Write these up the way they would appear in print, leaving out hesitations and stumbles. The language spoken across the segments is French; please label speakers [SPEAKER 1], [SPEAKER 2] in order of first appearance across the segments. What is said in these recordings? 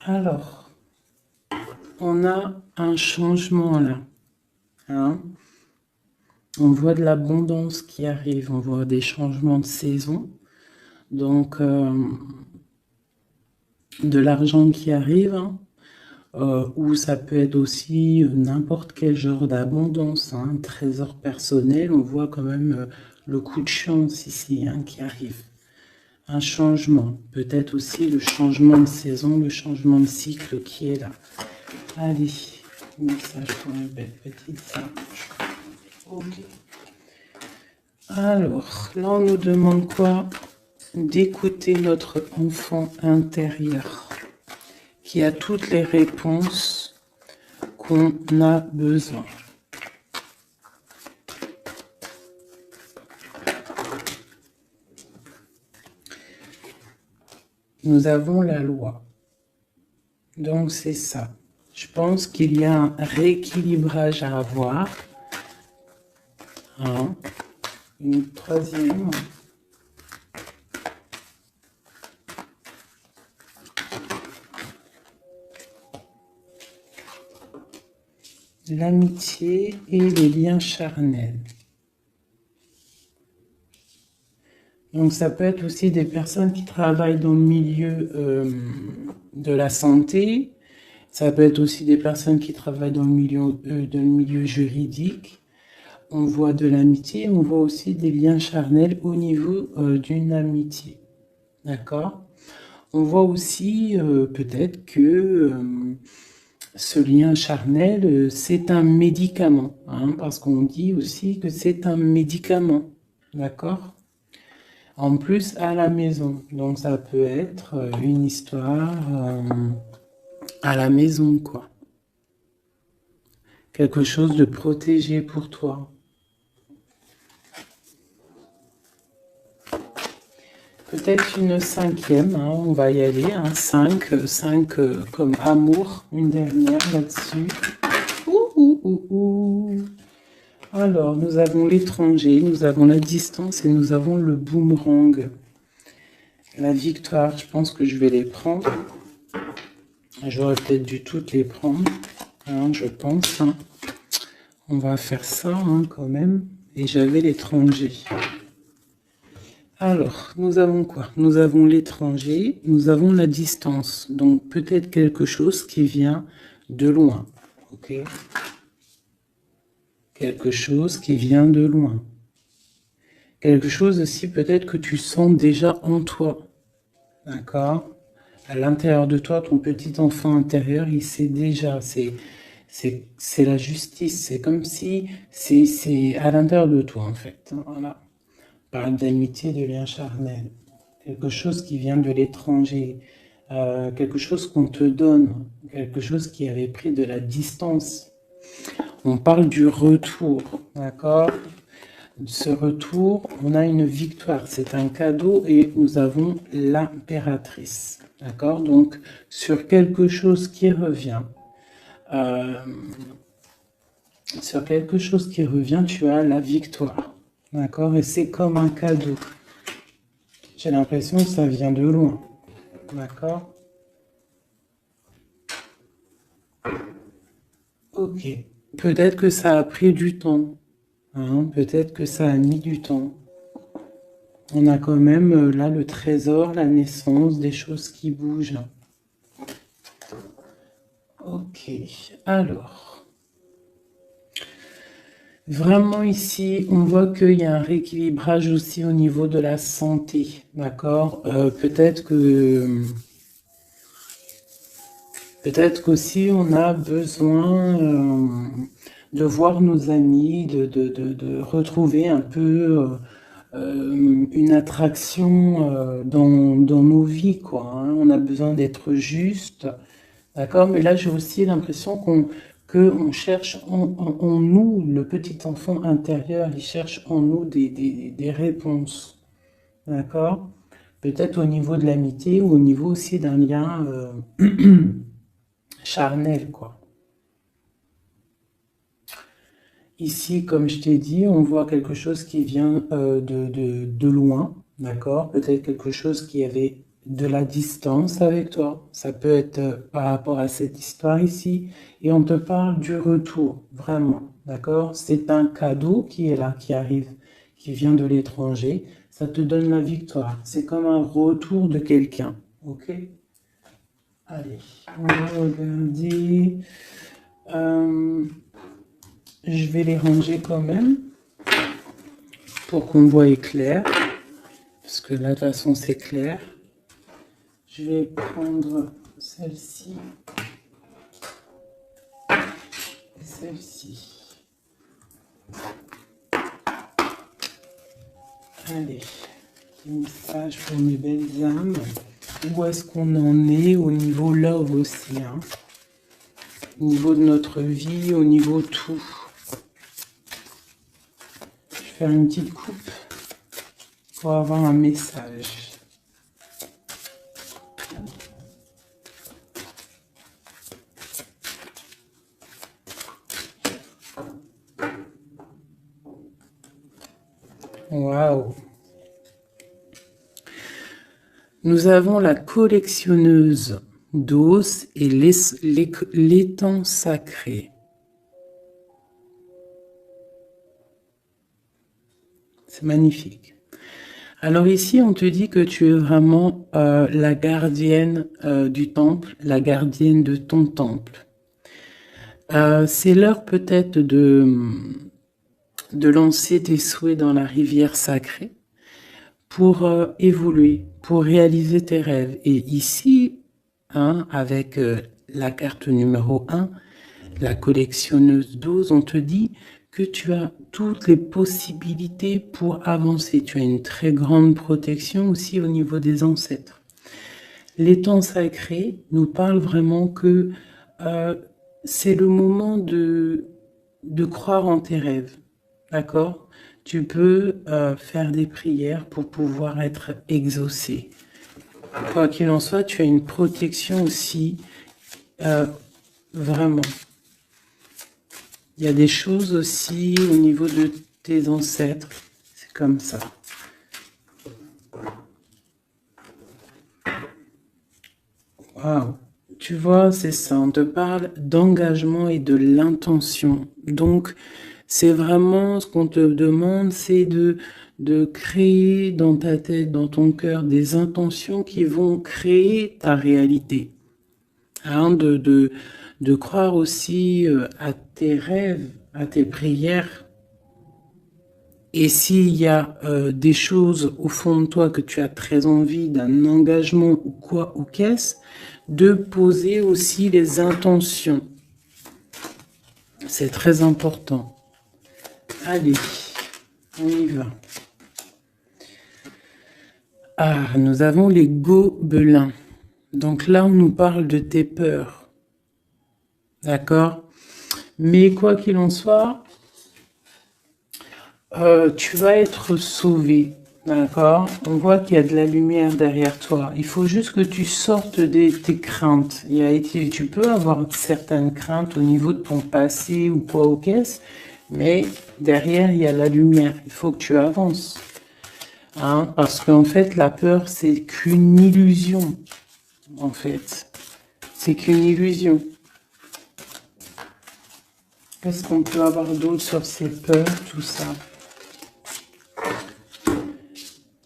[SPEAKER 1] Alors, on a un changement là. Hein. On voit de l'abondance qui arrive, on voit des changements de saison. Donc, de l'argent qui arrive, hein, ou ça peut être aussi n'importe quel genre d'abondance, hein, un trésor personnel. On voit quand même le coup de chance ici hein, qui arrive. Un changement, peut-être aussi le changement de saison, le changement de cycle qui est là. Allez, message pour une belle petite singe. Ok. Alors, là on nous demande quoi? D'écouter notre enfant intérieur qui a toutes les réponses qu'on a besoin. Nous avons la loi. Donc c'est ça. Je pense qu'il y a un rééquilibrage à avoir. Hein. Une troisième. L'amitié et les liens charnels. Donc ça peut être aussi des personnes qui travaillent dans le milieu de la santé. Ça peut être aussi des personnes qui travaillent dans le milieu juridique. On voit de l'amitié, on voit aussi des liens charnels au niveau d'une amitié. D'accord? On voit aussi peut-être que ce lien charnel, c'est un médicament. Hein, parce qu'on dit aussi que c'est un médicament. D'accord? En plus, à la maison. Donc ça peut être une histoire à la maison, quoi. Quelque chose de protégé pour toi. Peut-être une cinquième, hein, on va y aller, hein, 5 comme amour, une dernière là-dessus. Alors, nous avons l'étranger, nous avons la distance et nous avons le boomerang. La victoire, je pense que je vais les prendre. J'aurais peut-être dû toutes les prendre, hein, je pense. Hein. On va faire ça hein, quand même. Et j'avais l'étranger. Alors, nous avons quoi? Nous avons l'étranger, nous avons la distance. Donc, peut-être quelque chose qui vient de loin. Ok? Quelque chose qui vient de loin. Quelque chose aussi peut-être que tu sens déjà en toi. D'accord? À l'intérieur de toi, ton petit enfant intérieur, il sait déjà. C'est la justice. C'est comme si c'est à l'intérieur de toi, en fait. Voilà. Parle d'amitié, de lien charnel. Quelque chose qui vient de l'étranger. Quelque chose qu'on te donne. Quelque chose qui avait pris de la distance. On parle du retour. D'accord? Ce retour, on a une victoire. C'est un cadeau et nous avons l'impératrice. D'accord? Donc, sur quelque chose qui revient. Sur quelque chose qui revient, tu as la victoire. D'accord? Et c'est comme un cadeau. J'ai l'impression que ça vient de loin. D'accord? Ok. Peut-être que ça a pris du temps. Hein? Peut-être que ça a mis du temps. On a quand même là le trésor, la naissance, des choses qui bougent. Ok. Alors. Vraiment ici, on voit qu'il y a un rééquilibrage aussi au niveau de la santé. D'accord? Peut-être qu'aussi on a besoin de voir nos amis, de retrouver un peu une attraction dans nos vies, quoi. Hein. On a besoin d'être juste, d'accord? Mais là, j'ai aussi l'impression qu'on cherche en nous, le petit enfant intérieur, il cherche en nous des réponses, d'accord? Peut-être au niveau de l'amitié ou au niveau aussi d'un lien charnel, quoi. Ici, comme je t'ai dit, on voit quelque chose qui vient de loin, d'accord? Peut-être quelque chose qui avait de la distance avec toi. Ça peut être par rapport à cette histoire ici. Et on te parle du retour, vraiment. D'accord? C'est un cadeau qui est là, qui arrive, qui vient de l'étranger. Ça te donne la victoire. C'est comme un retour de quelqu'un. Ok? Allez, on va regarder. Je vais les ranger quand même pour qu'on voie clair. Parce que là, de toute façon, c'est clair. Je vais prendre celle-ci et celle-ci. Allez, petit message pour mes belles âmes. Où est-ce qu'on en est au niveau love aussi, hein? Au niveau de notre vie, au niveau tout. Je vais faire une petite coupe pour avoir un message. Waouh! Nous avons la collectionneuse d'os et l'étang sacré. C'est magnifique. Alors ici, on te dit que tu es vraiment la gardienne du temple, la gardienne de ton temple. C'est l'heure peut-être de lancer tes souhaits dans la rivière sacrée pour évoluer, pour réaliser tes rêves. Et ici, hein, avec la carte numéro 1, la collectionneuse d'os, on te dit que tu as toutes les possibilités pour avancer. Tu as une très grande protection aussi au niveau des ancêtres. L'étang sacré nous parle vraiment que c'est le moment de croire en tes rêves. D'accord? Tu peux faire des prières pour pouvoir être exaucé. Quoi qu'il en soit, tu as une protection aussi, vraiment. Il y a des choses aussi au niveau de tes ancêtres. C'est comme ça. Waouh! Tu vois, c'est ça. On te parle d'engagement et de l'intention. Donc, c'est vraiment ce qu'on te demande, c'est de créer dans ta tête, dans ton cœur, des intentions qui vont créer ta réalité. Hein, de croire aussi à tes rêves, à tes prières. Et s'il y a des choses au fond de toi que tu as très envie, d'un engagement ou quoi, ou qu'est-ce, de poser aussi les intentions. C'est très important. Allez, on y va. Ah, nous avons les gobelins. Donc là, on nous parle de tes peurs. D'accord? Mais quoi qu'il en soit, tu vas être sauvé. D'accord? On voit qu'il y a de la lumière derrière toi. Il faut juste que tu sortes de tes craintes. Tu peux avoir certaines craintes au niveau de ton passé ou quoi ou qu'est-ce, mais derrière, il y a la lumière. Il faut que tu avances. Hein? Parce qu'en fait, la peur, c'est qu'une illusion. En fait, c'est qu'une illusion. Qu'est-ce qu'on peut avoir d'autre sur ces peurs, tout ça?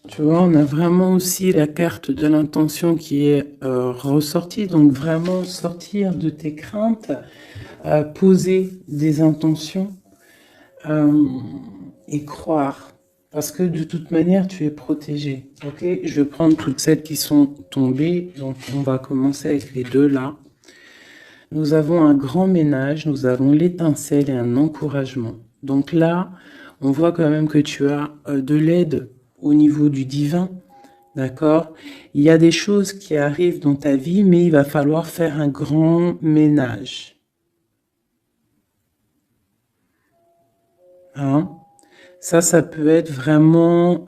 [SPEAKER 1] Tu vois, on a vraiment aussi la carte de l'intention qui est ressortie. Donc vraiment sortir de tes craintes, poser des intentions et croire. Parce que de toute manière, tu es protégé. Ok? Je vais prendre toutes celles qui sont tombées. Donc on va commencer avec les deux là. Nous avons un grand ménage, nous avons l'étincelle et un encouragement. Donc là, on voit quand même que tu as de l'aide au niveau du divin, d'accord? Il y a des choses qui arrivent dans ta vie, mais il va falloir faire un grand ménage. Hein? Ça peut être vraiment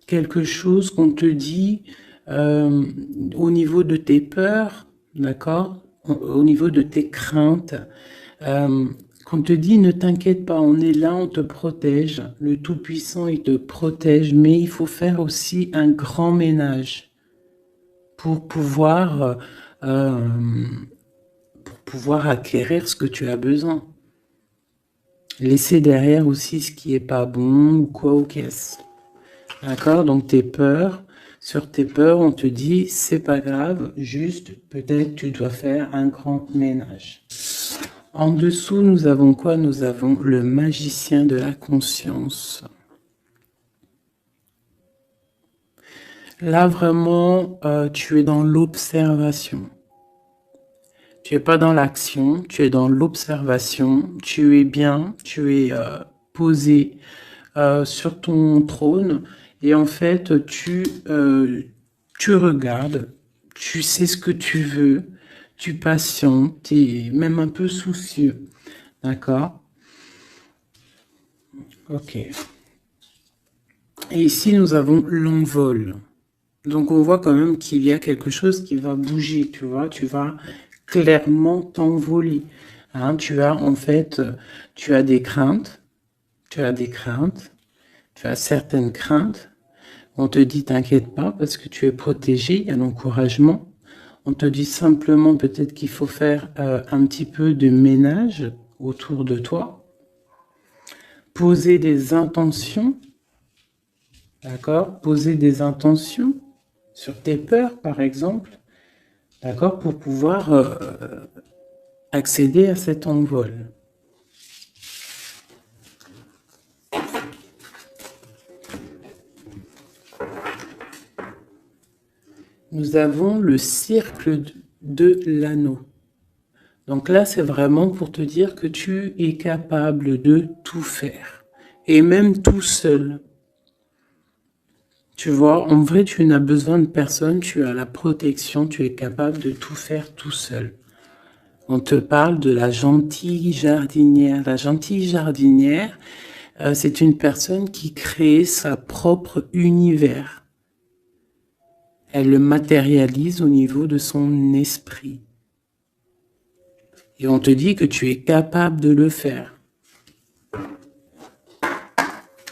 [SPEAKER 1] quelque chose qu'on te dit au niveau de tes peurs, d'accord? Au niveau de tes craintes. Qu'on te dit, ne t'inquiète pas, on est là, on te protège. Le Tout-Puissant, il te protège, mais il faut faire aussi un grand ménage. pour pouvoir, acquérir ce que tu as besoin. Laisser derrière aussi ce qui est pas bon ou quoi aux caisses. D'accord? Donc tes peurs, sur tes peurs, on te dit c'est pas grave, juste peut-être tu dois faire un grand ménage. En dessous, nous avons quoi? Nous avons le magicien de la conscience. Là, vraiment, tu es dans l'observation. Tu es pas dans l'action, tu es dans l'observation. Tu es bien, tu es posé sur ton trône. Et en fait, tu regardes, tu sais ce que tu veux, tu patientes, tu es même un peu soucieux. D'accord? Ok. Et ici, nous avons l'envol. Donc, on voit quand même qu'il y a quelque chose qui va bouger, tu vois. Tu vas clairement t'envoler. Hein, tu as, en fait, tu as des craintes. Tu as des craintes. Tu as certaines craintes. On te dit, t'inquiète pas, parce que tu es protégé, il y a l'encouragement. On te dit simplement peut-être qu'il faut faire un petit peu de ménage autour de toi. Poser des intentions. D'accord? Poser des intentions sur tes peurs, par exemple. D'accord? Pour pouvoir accéder à cet envol. Nous avons le cercle de l'anneau. Donc là, c'est vraiment pour te dire que tu es capable de tout faire. Et même tout seul. Tu vois, en vrai, tu n'as besoin de personne, tu as la protection, tu es capable de tout faire tout seul. On te parle de la gentille jardinière. La gentille jardinière, c'est une personne qui crée sa propre univers. Elle le matérialise au niveau de son esprit. Et on te dit que tu es capable de le faire.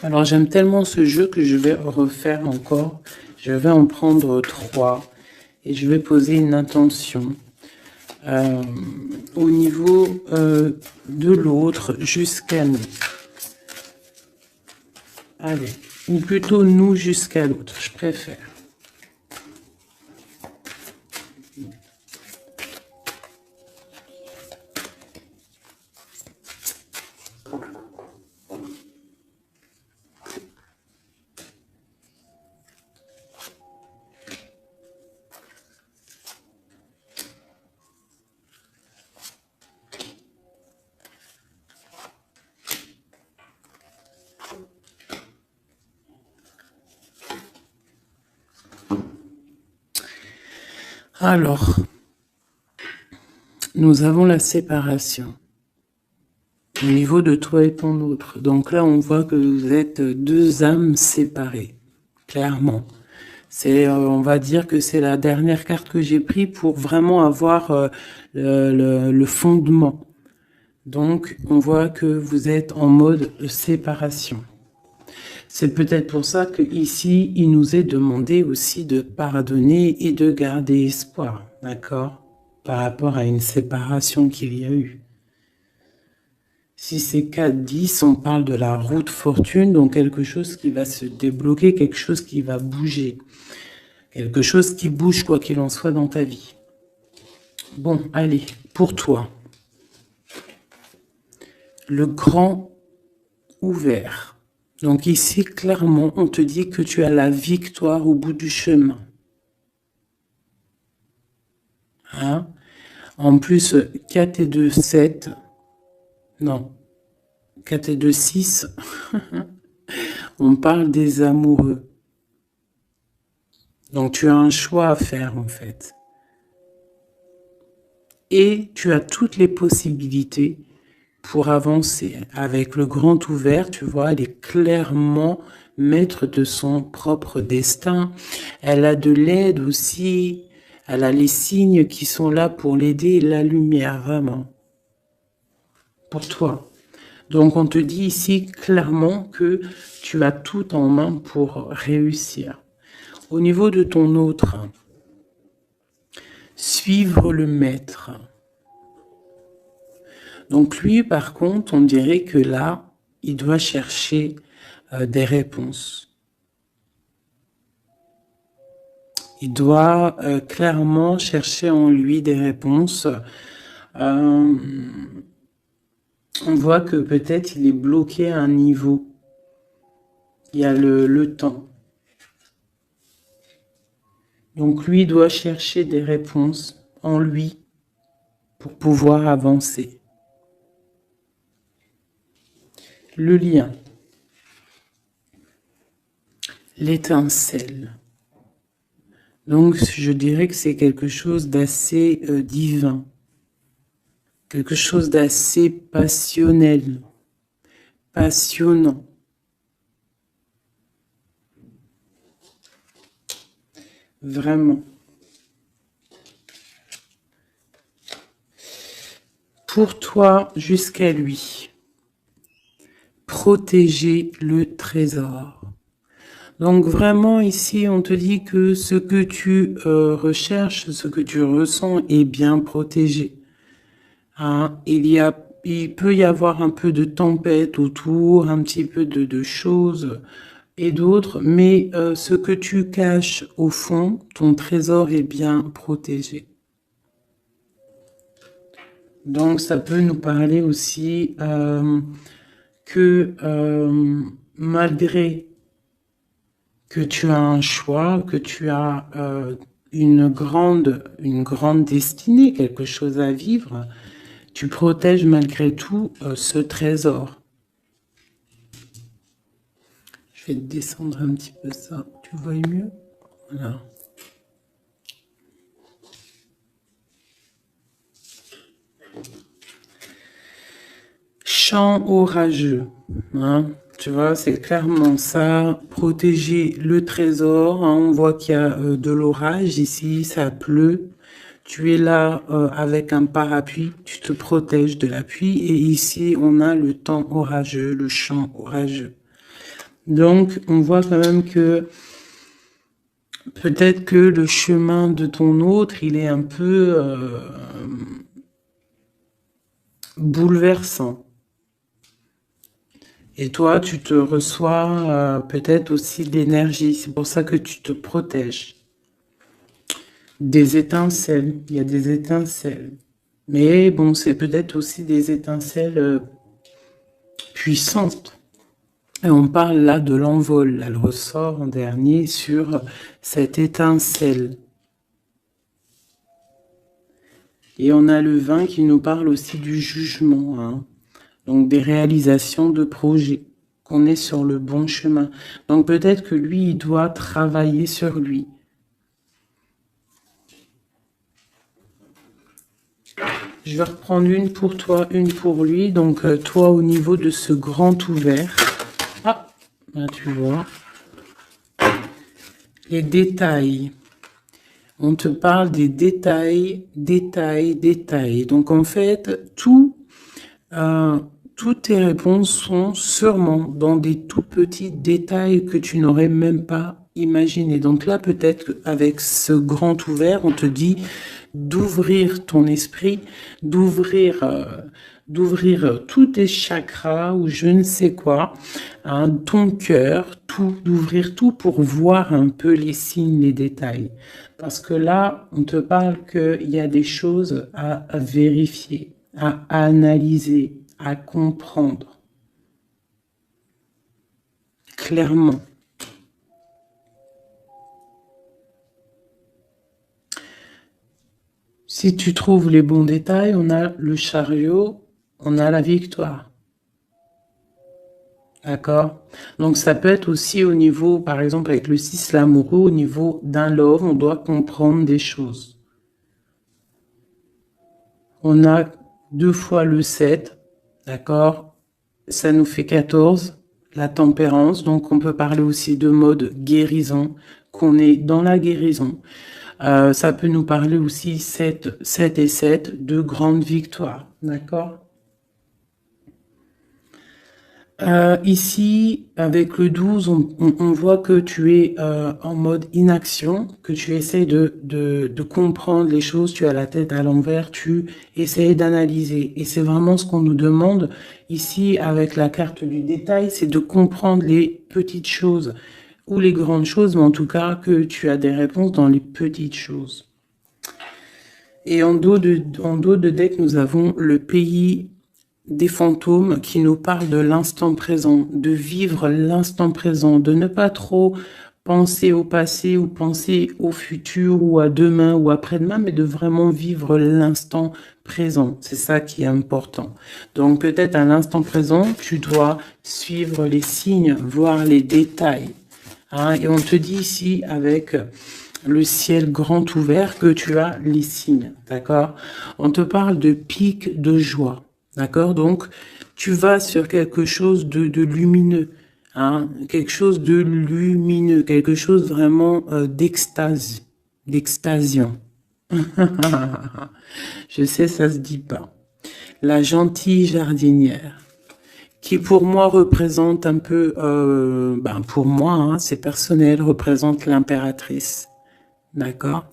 [SPEAKER 1] Alors j'aime tellement ce jeu que je vais refaire encore. Je vais en prendre 3 et je vais poser une intention au niveau de l'autre jusqu'à nous. Allez, ou plutôt nous jusqu'à l'autre, je préfère. Alors, nous avons la séparation au niveau de toi et ton autre. Donc là, on voit que vous êtes deux âmes séparées, clairement. C'est, on va dire que c'est la dernière carte que j'ai prise pour vraiment avoir le fondement. Donc, on voit que vous êtes en mode séparation. C'est peut-être pour ça que ici, il nous est demandé aussi de pardonner et de garder espoir, d'accord, par rapport à une séparation qu'il y a eu. Si c'est 4-10, on parle de la route fortune, donc quelque chose qui va se débloquer, quelque chose qui va bouger. Quelque chose qui bouge quoi qu'il en soit dans ta vie. Bon, allez, pour toi. Le grand ouvert. Donc ici, clairement, on te dit que tu as la victoire au bout du chemin. Hein? En plus, 4 et 2, 7. Non. 4 et 2, 6. On parle des amoureux. Donc tu as un choix à faire en fait. Et tu as toutes les possibilités pour avancer. Avec le grand ouvert, tu vois, elle est clairement maître de son propre destin. Elle a de l'aide aussi. Elle a les signes qui sont là pour l'aider, la lumière, vraiment. Pour toi. Donc on te dit ici clairement que tu as tout en main pour réussir. Au niveau de ton autre, suivre le maître. Donc lui, par contre, on dirait que là, il doit chercher des réponses. Il doit clairement chercher en lui des réponses. On voit que peut-être il est bloqué à un niveau. Il y a le temps. Donc lui doit chercher des réponses en lui pour pouvoir avancer. Le lien. L'étincelle. Donc je dirais que c'est quelque chose d'assez divin. Quelque chose d'assez passionnel. Passionnant. Vraiment. Pour toi, jusqu'à lui. Protéger le trésor. Donc vraiment ici, on te dit que ce que tu recherches, ce que tu ressens est bien protégé. Hein, il peut y avoir un peu de tempête autour, un petit peu de choses et d'autres, mais ce que tu caches au fond, ton trésor est bien protégé. Donc ça peut nous parler aussi que malgré que tu as un choix, que tu as une grande destinée, quelque chose à vivre, tu protèges malgré tout ce trésor. Je vais descendre un petit peu ça, tu vois mieux? Voilà. Chant orageux, hein? Tu vois, c'est clairement ça, protéger le trésor. Hein, on voit qu'il y a de l'orage ici, ça pleut. Tu es là avec un parapluie, tu te protèges de la pluie. Et ici, on a le temps orageux, le chant orageux. Donc, on voit quand même que peut-être que le chemin de ton autre, il est un peu bouleversant. Et toi, tu te reçois peut-être aussi de l'énergie. C'est pour ça que tu te protèges. Des étincelles. Il y a des étincelles. Mais bon, c'est peut-être aussi des étincelles puissantes. Et on parle là de l'envol. Elle ressort en dernier sur cette étincelle. Et on a le 20 qui nous parle aussi du jugement. Hein. Donc des réalisations de projets, qu'on est sur le bon chemin. Donc peut-être que lui, il doit travailler sur lui. Je vais reprendre une pour toi, une pour lui. Donc toi, au niveau de ce grand ouvert. Ah, là tu vois. Les détails. On te parle des détails, détails, détails. Donc en fait, toutes tes réponses sont sûrement dans des tout petits détails que tu n'aurais même pas imaginé. Donc là, peut-être avec ce grand ouvert, on te dit d'ouvrir ton esprit, d'ouvrir tous tes chakras ou je ne sais quoi, hein, ton cœur, tout, d'ouvrir tout pour voir un peu les signes, les détails. Parce que là, on te parle qu'il y a des choses à vérifier, à analyser, à comprendre. Clairement. Si tu trouves les bons détails, on a le chariot, on a la victoire. D'accord? Donc ça peut être aussi au niveau, par exemple avec le 6 l'amoureux, au niveau d'un love, on doit comprendre des choses. On a 2 fois le 7, d'accord? Ça nous fait 14, la tempérance, donc on peut parler aussi de mode guérison, qu'on est dans la guérison. Ça peut nous parler aussi 7 et 7, de grandes victoires, d'accord? Ici, avec le 12, on voit que tu es en mode inaction, que tu essaies de comprendre les choses, tu as la tête à l'envers, tu essaies d'analyser. Et c'est vraiment ce qu'on nous demande ici avec la carte du détail, c'est de comprendre les petites choses ou les grandes choses, mais en tout cas que tu as des réponses dans les petites choses. Et en dos de deck, nous avons le pays des fantômes qui nous parlent de l'instant présent, de vivre l'instant présent, de ne pas trop penser au passé ou penser au futur ou à demain ou après-demain, mais de vraiment vivre l'instant présent. C'est ça qui est important. Donc peut-être à l'instant présent, tu dois suivre les signes, voir les détails. Hein, et on te dit ici avec le ciel grand ouvert que tu as les signes, d'accord? On te parle de pic de joie. D'accord? Donc, tu vas sur quelque chose de lumineux, hein? Quelque chose de lumineux, quelque chose vraiment d'extase, d'extasiant. Je sais, ça se dit pas. La gentille jardinière, qui pour moi représente un peu, pour moi, hein, c'est personnel, représente l'impératrice. D'accord?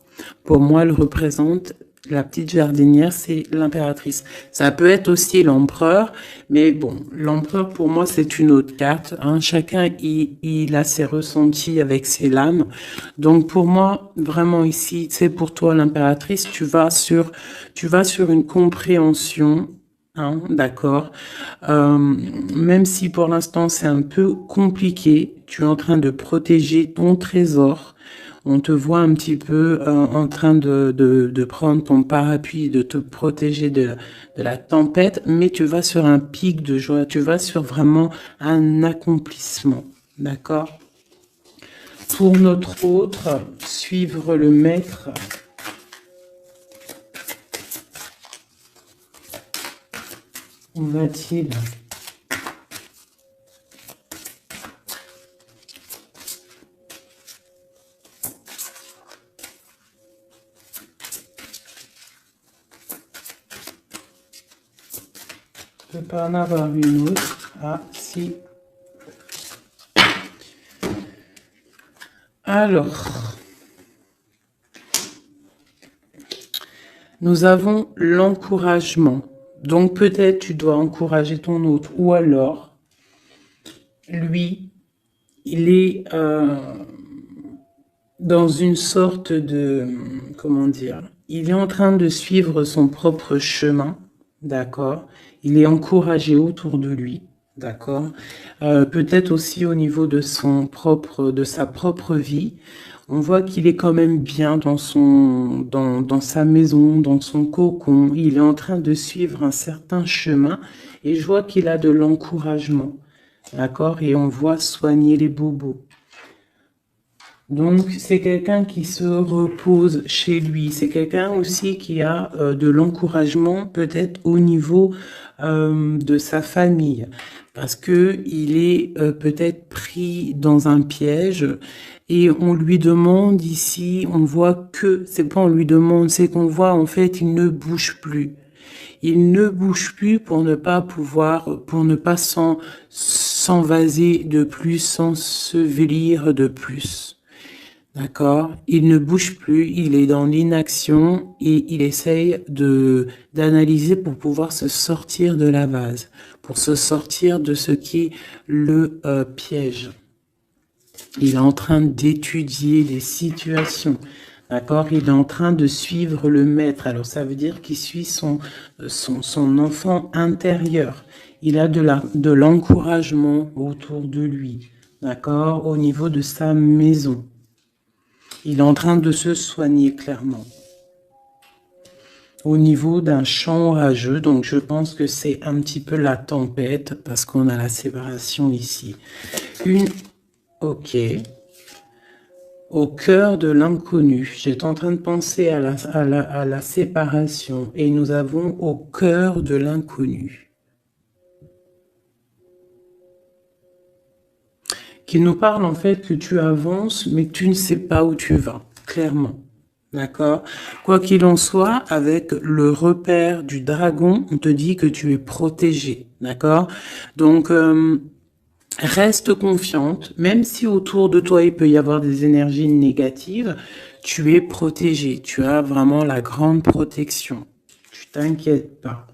[SPEAKER 1] Pour moi, elle représente la petite jardinière, c'est l'impératrice. Ça peut être aussi l'empereur, mais bon, l'empereur pour moi c'est une autre carte. Hein. Chacun il a ses ressentis avec ses lames. Donc pour moi, vraiment ici, c'est pour toi l'impératrice. Tu vas sur une compréhension. Hein, d'accord. Même si pour l'instant c'est un peu compliqué, tu es en train de protéger ton trésor. On te voit un petit peu en train de prendre ton parapluie, de te protéger de la tempête, mais tu vas sur un pic de joie, tu vas sur vraiment un accomplissement, d'accord? Pour notre autre, suivre le maître. Où va-t-il? Je ne peux pas en avoir une autre. Ah, si. Alors, nous avons l'encouragement. Donc peut-être tu dois encourager ton autre. Ou alors, lui, il est dans une sorte de... Comment dire? Il est en train de suivre son propre chemin. D'accord? Il est encouragé autour de lui. D'accord? Peut-être aussi au niveau de sa propre vie. On voit qu'il est quand même bien dans sa maison, dans son cocon. Il est en train de suivre un certain chemin et je vois qu'il a de l'encouragement. D'accord? Et on voit soigner les bobos. Donc, c'est quelqu'un qui se repose chez lui. C'est quelqu'un aussi qui a de l'encouragement peut-être au niveau de sa famille. Parce que il est peut-être pris dans un piège et on lui demande ici, on voit que, c'est pas on lui demande, c'est qu'on voit en fait, il ne bouge plus. Il ne bouge plus pour ne pas s'envaser de plus, s'ensevelir de plus. D'accord? Il ne bouge plus, il est dans l'inaction et il essaye d'analyser pour pouvoir se sortir de la vase, pour se sortir de ce qui le piège. Il est en train d'étudier les situations. D'accord? Il est en train de suivre le maître. Alors, ça veut dire qu'il suit son enfant intérieur. Il a de l'encouragement autour de lui. D'accord? Au niveau de sa maison. Il est en train de se soigner clairement. Au niveau d'un champ orageux, donc je pense que c'est un petit peu la tempête parce qu'on a la séparation ici. Ok. Au cœur de l'inconnu. J'étais en train de penser à la séparation et nous avons au cœur de l'inconnu. Qui nous parle en fait que tu avances, mais que tu ne sais pas où tu vas, clairement. D'accord? Quoi qu'il en soit, avec le repère du dragon, on te dit que tu es protégé. D'accord? Donc, Reste confiante, même si autour de toi il peut y avoir des énergies négatives, tu es protégée, tu as vraiment la grande protection. Tu t'inquiètes pas.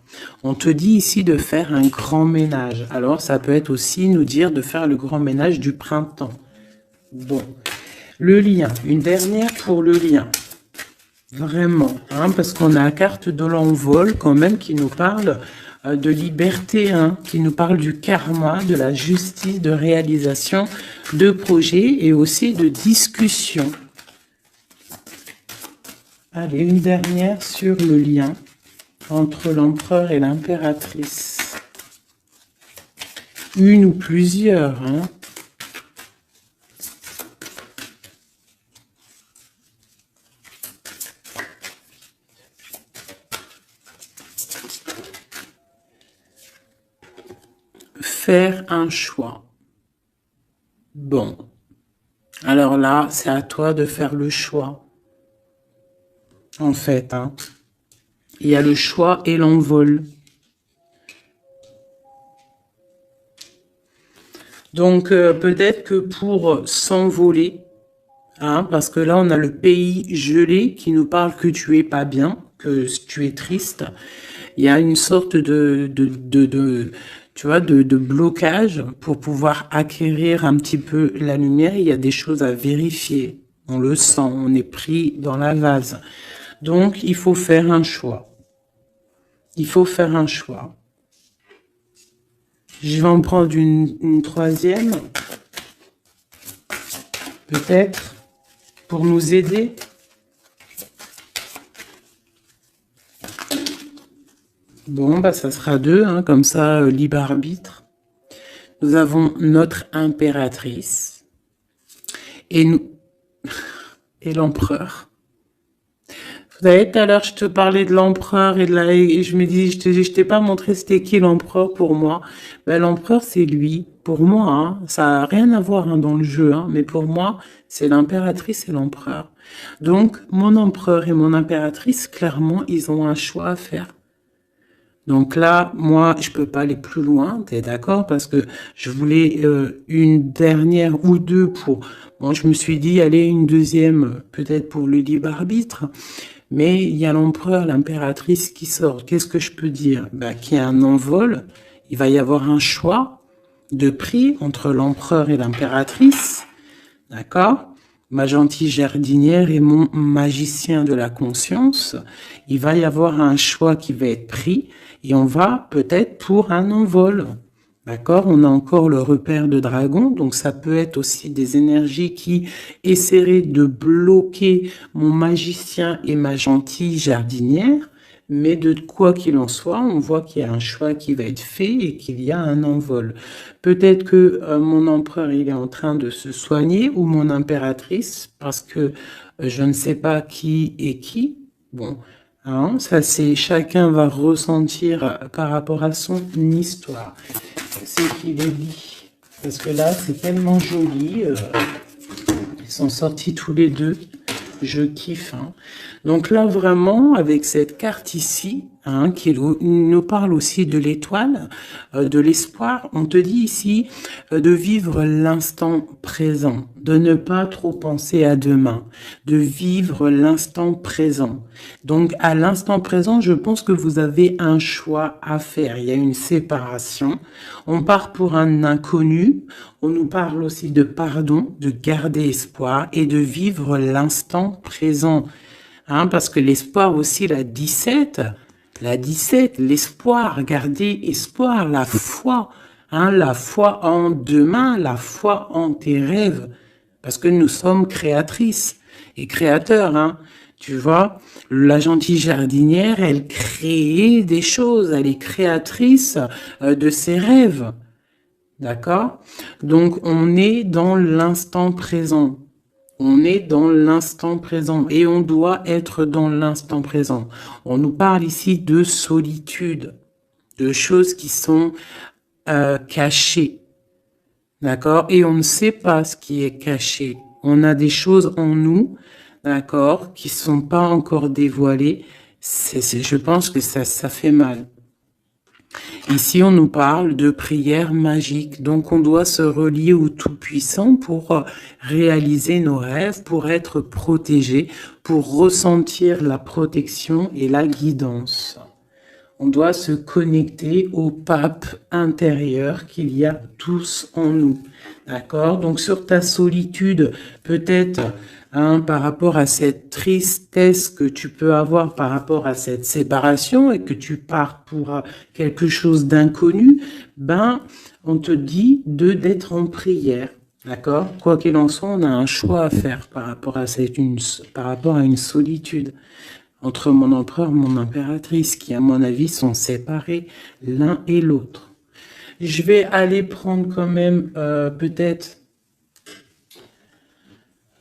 [SPEAKER 1] On te dit ici de faire un grand ménage. Alors ça peut être aussi nous dire de faire le grand ménage du printemps. Bon, le lien, une dernière pour le lien. Vraiment, hein, parce qu'on a la carte de l'envol quand même qui nous parle de liberté, hein, qui nous parle du karma, de la justice, de réalisation de projets et aussi de discussion. Allez, une dernière sur le lien entre l'empereur et l'impératrice. Une ou plusieurs, hein. Faire un choix. Bon. Alors là, c'est à toi de faire le choix. En fait, hein. Il y a le choix et l'envol. Donc, peut-être que pour s'envoler, hein, parce que là, on a le pays gelé qui nous parle que tu es pas bien, que tu es triste. Il y a une sorte tu vois, de blocage pour pouvoir acquérir un petit peu la lumière. Il y a des choses à vérifier. On le sent, on est pris dans la vase. Donc, il faut faire un choix. Il faut faire un choix. Je vais en prendre une troisième. Peut-être, pour nous aider. Bon, bah ça sera deux, hein, comme ça, libre arbitre. Nous avons notre impératrice et nous et l'empereur. Vous savez, tout à l'heure, je te parlais de l'empereur et je me dis, je t'ai pas montré c'était qui l'empereur pour moi. Ben, l'empereur, c'est lui. Pour moi, hein, ça a rien à voir hein, dans le jeu, hein, mais pour moi, c'est l'impératrice et l'empereur. Donc, mon empereur et mon impératrice, clairement, ils ont un choix à faire. Donc là, moi, je peux pas aller plus loin, t'es d'accord? Parce que je voulais une dernière ou deux pour... Bon, je me suis dit, allez, une deuxième, peut-être pour le libre arbitre. Mais il y a l'empereur, l'impératrice qui sort. Qu'est-ce que je peux dire? Ben, qu'il y a un envol, il va y avoir un choix de prix entre l'empereur et l'impératrice. D'accord? Ma gentille jardinière et mon magicien de la conscience, il va y avoir un choix qui va être pris et on va peut-être pour un envol. D'accord? On a encore le repère de dragon, donc ça peut être aussi des énergies qui essaieraient de bloquer mon magicien et ma gentille jardinière. Mais de quoi qu'il en soit, on voit qu'il y a un choix qui va être fait et qu'il y a un envol. Peut-être que mon empereur il est en train de se soigner ou mon impératrice parce que je ne sais pas qui est qui. Bon, hein, ça c'est chacun va ressentir par rapport à son histoire. C'est qu'il est dit. Parce que là c'est tellement joli. Ils sont sortis tous les deux. Je kiffe. Hein. Donc là, vraiment, avec cette carte ici, hein, qui nous parle aussi de l'étoile, de l'espoir, on te dit ici de vivre l'instant présent, de ne pas trop penser à demain, de vivre l'instant présent. Donc à l'instant présent, je pense que vous avez un choix à faire. Il y a une séparation. On part pour un inconnu. On nous parle aussi de pardon, de garder espoir et de vivre l'instant présent. Hein, parce que l'espoir aussi, la 17, l'espoir, garder espoir, la foi, hein, la foi en demain, la foi en tes rêves. Parce que nous sommes créatrices et créateurs, hein. Tu vois, la gentille jardinière, elle crée des choses, elle est créatrice de ses rêves. D'accord? Donc, on est dans l'instant présent. On est dans l'instant présent et on doit être dans l'instant présent. On nous parle ici de solitude, de choses qui sont cachées. D'accord? Et on ne sait pas ce qui est caché. On a des choses en nous, d'accord, qui sont pas encore dévoilées. Je pense que ça fait mal. Ici, on nous parle de prière magique. Donc, on doit se relier au Tout-Puissant pour réaliser nos rêves, pour être protégé, pour ressentir la protection et la guidance. On doit se connecter au pape intérieur qu'il y a tous en nous. D'accord? Donc, sur ta solitude, peut-être, par rapport à cette tristesse que tu peux avoir par rapport à cette séparation et que tu pars pour quelque chose d'inconnu, on te dit d'être en prière. D'accord? Quoi qu'il en soit, on a un choix à faire par rapport à une solitude entre mon empereur et mon impératrice, qui, à mon avis, sont séparés l'un et l'autre. Je vais aller prendre quand même, peut-être,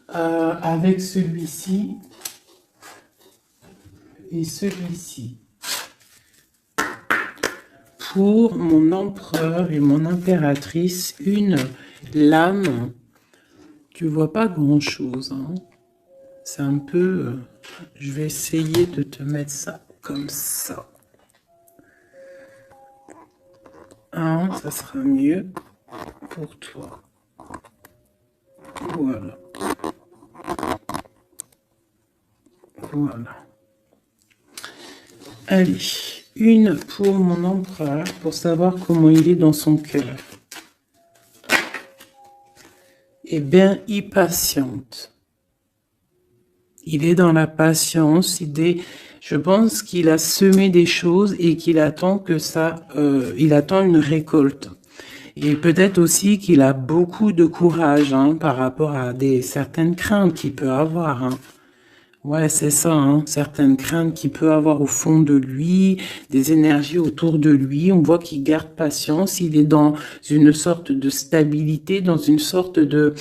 [SPEAKER 1] avec celui-ci et celui-ci. Pour mon empereur et mon impératrice, une lame, tu vois pas grand-chose, hein. C'est un peu... je vais essayer de te mettre ça comme ça. Ça sera mieux pour toi. Voilà. Voilà. Allez, une pour mon empereur, pour savoir comment il est dans son cœur. Eh bien, il patiente. Il est dans la patience, je pense qu'il a semé des choses et qu'il attend que il attend une récolte. Et peut-être aussi qu'il a beaucoup de courage par rapport à certaines craintes qu'il peut avoir. Ouais, c'est ça, certaines craintes qu'il peut avoir au fond de lui, des énergies autour de lui. On voit qu'il garde patience, il est dans une sorte de stabilité, dans une sorte de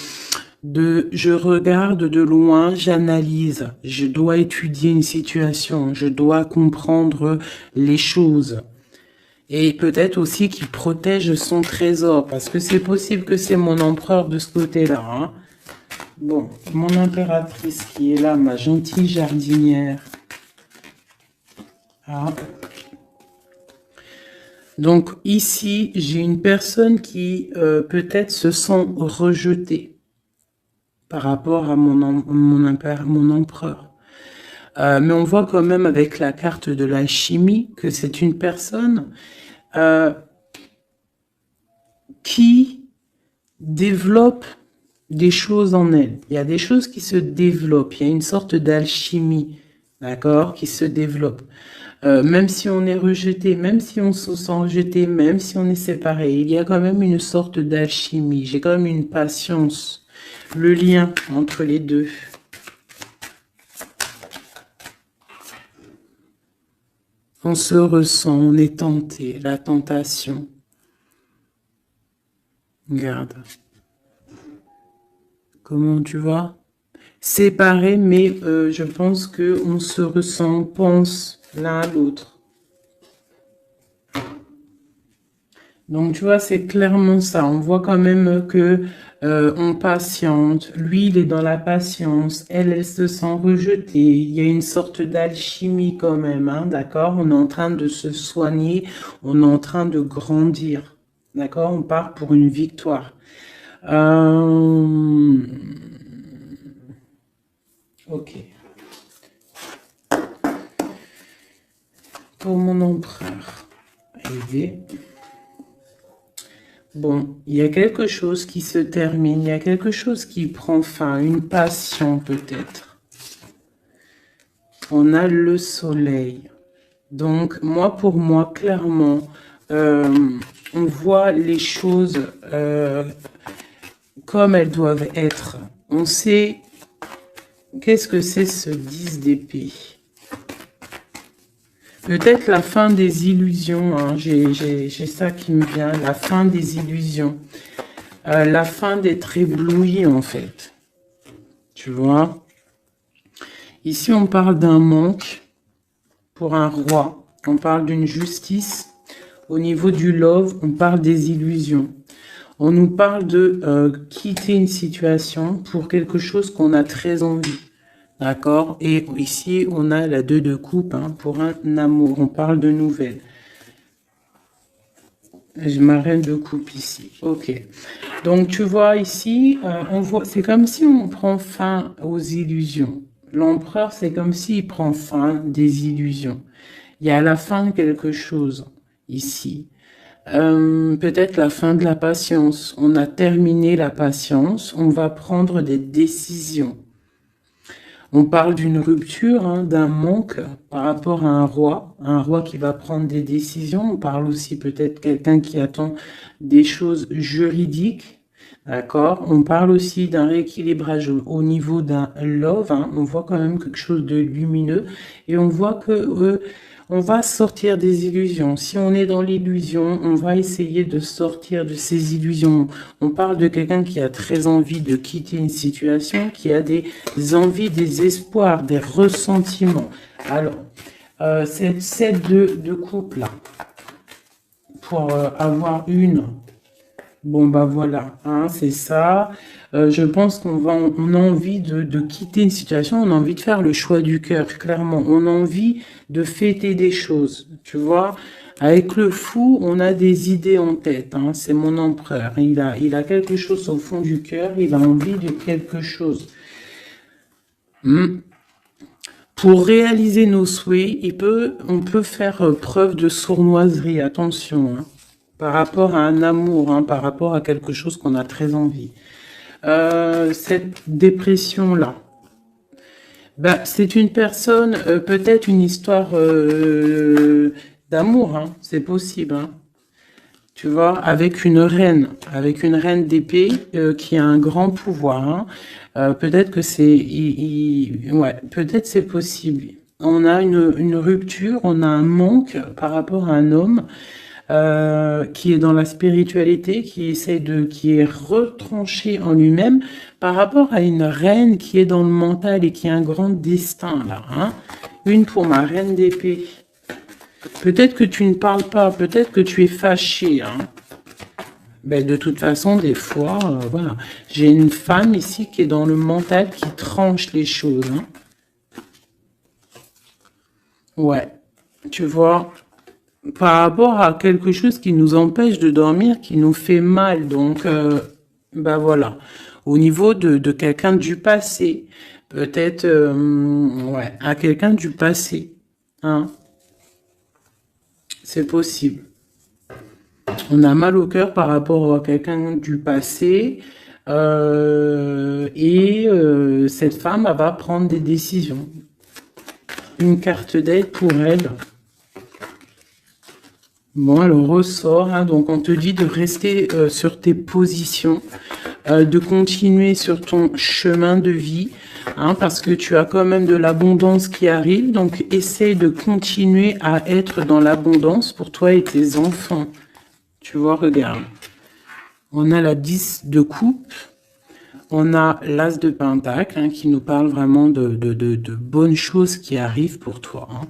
[SPEAKER 1] je regarde de loin, j'analyse, je dois étudier une situation, je dois comprendre les choses. Et peut-être aussi qu'il protège son trésor, parce que c'est possible que c'est mon empereur de ce côté-là. Bon, mon impératrice qui est là, ma gentille jardinière. Donc ici, j'ai une personne qui peut-être se sent rejetée par rapport à mon empereur. Mais on voit quand même avec la carte de l'alchimie que c'est une personne qui développe des choses en elle. Il y a des choses qui se développent. Il y a une sorte d'alchimie, d'accord, qui se développe. Même si on est rejeté, même si on se sent rejeté, même si on est séparé, il y a quand même une sorte d'alchimie. J'ai quand même une patience. Le lien entre les deux. On se ressent, on est tenté, la tentation. Regarde. Comment tu vois? Séparés, mais je pense qu'on se ressent, on pense l'un à l'autre. Donc, tu vois, c'est clairement ça. On voit quand même que on patiente. Lui, il est dans la patience. Elle se sent rejetée. Il y a une sorte d'alchimie quand même, d'accord? On est en train de se soigner. On est en train de grandir, d'accord? On part pour une victoire. Ok. Pour mon empereur. Aider. Bon, il y a quelque chose qui se termine, il y a quelque chose qui prend fin, une passion peut-être. On a le soleil. Donc, pour moi, clairement, on voit les choses comme elles doivent être. On sait qu'est-ce que c'est ce 10 d'épée. Peut-être la fin des illusions, j'ai ça qui me vient, la fin des illusions. La fin d'être ébloui, en fait. Tu vois? Ici, on parle d'un manque pour un roi. On parle d'une justice. Au niveau du love, on parle des illusions. On nous parle de quitter une situation pour quelque chose qu'on a très envie. D'accord? Et ici, on a la 2 de coupe pour un amour. On parle de nouvelles. J'ai ma reine de coupe ici. Ok. Donc, tu vois ici, on voit, c'est comme si on prend fin aux illusions. L'empereur, c'est comme s'il prend fin des illusions. Il y a la fin de quelque chose ici. Peut-être la fin de la patience. On a terminé la patience. On va prendre des décisions. On parle d'une rupture, hein, d'un manque par rapport à un roi qui va prendre des décisions. On parle aussi peut-être quelqu'un qui attend des choses juridiques, d'accord. On parle aussi d'un rééquilibrage au niveau d'un love, hein. On voit quand même quelque chose de lumineux et on voit que on va sortir des illusions. Si on est dans l'illusion, on va essayer de sortir de ces illusions. On parle de quelqu'un qui a très envie de quitter une situation, qui a des envies, des espoirs, des ressentiments. Alors, cette set de couple là, pour avoir une... Bon, bah voilà, hein, c'est ça. Je pense on a envie de quitter une situation, on a envie de faire le choix du cœur, clairement. On a envie de fêter des choses, tu vois. Avec le fou, on a des idées en tête, hein, c'est mon empereur. Il a quelque chose au fond du cœur, il a envie de quelque chose. Pour réaliser nos souhaits, on peut faire preuve de sournoiserie, attention, hein, par rapport à un amour, hein, par rapport à quelque chose qu'on a très envie. Cette dépression-là, ben, c'est une personne, peut-être une histoire d'amour, hein, c'est possible, hein. Tu vois, avec une reine d'épée qui a un grand pouvoir, hein. Peut-être que ouais, peut-être c'est possible. On a une rupture, on a un manque par rapport à un homme qui est dans la spiritualité, qui est retranché en lui-même par rapport à une reine qui est dans le mental et qui a un grand destin là, hein. Une pour ma reine d'épée. Peut-être que tu ne parles pas, peut-être que tu es fâché, hein. Ben, de toute façon, des fois, voilà. J'ai une femme ici qui est dans le mental, qui tranche les choses, hein. Ouais, tu vois, par rapport à quelque chose qui nous empêche de dormir, qui nous fait mal. Donc, ben voilà. Au niveau de quelqu'un du passé, peut-être, ouais, à quelqu'un du passé, hein. C'est possible. On a mal au cœur par rapport à quelqu'un du passé. Cette femme, elle va prendre des décisions. Une carte d'aide pour elle. Bon, elle ressort, hein, donc on te dit de rester sur tes positions, de continuer sur ton chemin de vie, hein, parce que tu as quand même de l'abondance qui arrive, donc essaye de continuer à être dans l'abondance pour toi et tes enfants. Tu vois, regarde. On a la 10 de coupe, on a l'as de pentacle, hein, qui nous parle vraiment de bonnes choses qui arrivent pour toi, hein.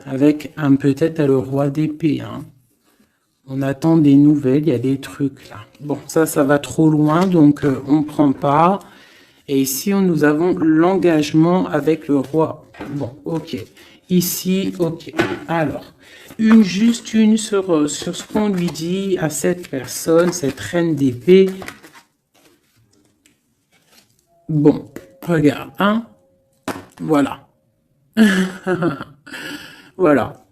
[SPEAKER 1] Avec peut-être le roi d'épée, hein. On attend des nouvelles, il y a des trucs là. Bon, ça va trop loin, donc on prend pas. Et ici, nous avons l'engagement avec le roi. Bon, ok. Ici, ok. Alors, juste une sur ce qu'on lui dit à cette personne, cette reine d'épée. Bon, regarde, hein. Voilà. Voilà.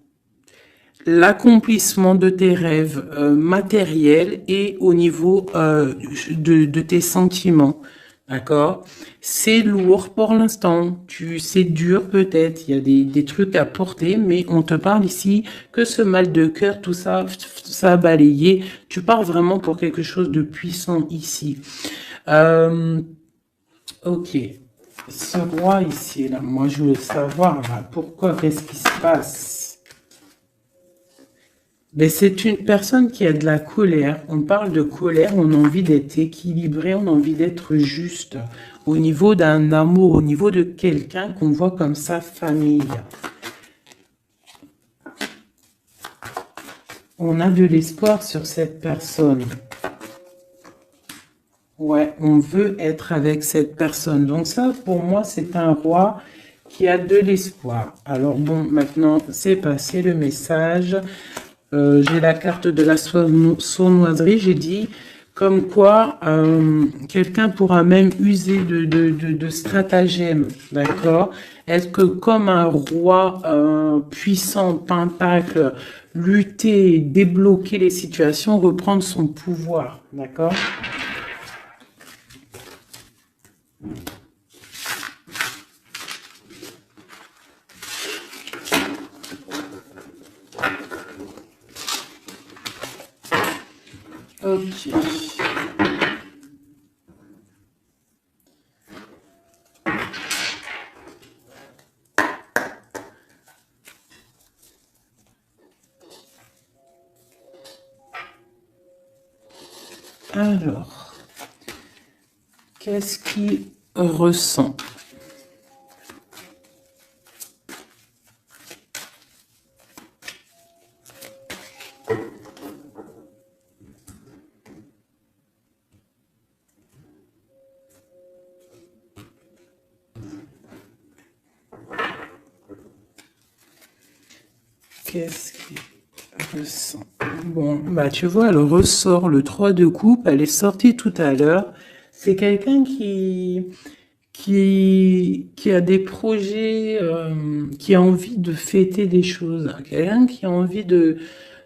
[SPEAKER 1] L'accomplissement de tes rêves matériels et au niveau de tes sentiments. D'accord? C'est lourd pour l'instant. C'est dur peut-être. Il y a des trucs à porter, mais on te parle ici que ce mal de cœur, tout ça a balayé. Tu pars vraiment pour quelque chose de puissant ici. Ok. Ce roi ici, là, moi je voulais savoir là, pourquoi, qu'est-ce qui se passe? Mais c'est une personne qui a de la colère. On parle de colère, on a envie d'être équilibré, on a envie d'être juste. Au niveau d'un amour, au niveau de quelqu'un qu'on voit comme sa famille. On a de l'espoir sur cette personne. Ouais, on veut être avec cette personne. Donc ça, pour moi, c'est un roi qui a de l'espoir. Alors bon, maintenant, c'est passé le message. j'ai la carte de la sournoiserie, j'ai dit comme quoi quelqu'un pourra même user de stratagèmes, d'accord? Est-ce que comme un roi puissant, pentacle, lutter, débloquer les situations, reprendre son pouvoir, d'accord? Ok. Alors, qu'est-ce qu'il ressent? Qu'est-ce qu'il ressent? Bon, bah tu vois, elle ressort le 3 de coupe, elle est sortie tout à l'heure. C'est quelqu'un qui a des projets, qui a envie de fêter des choses. Quelqu'un qui a envie de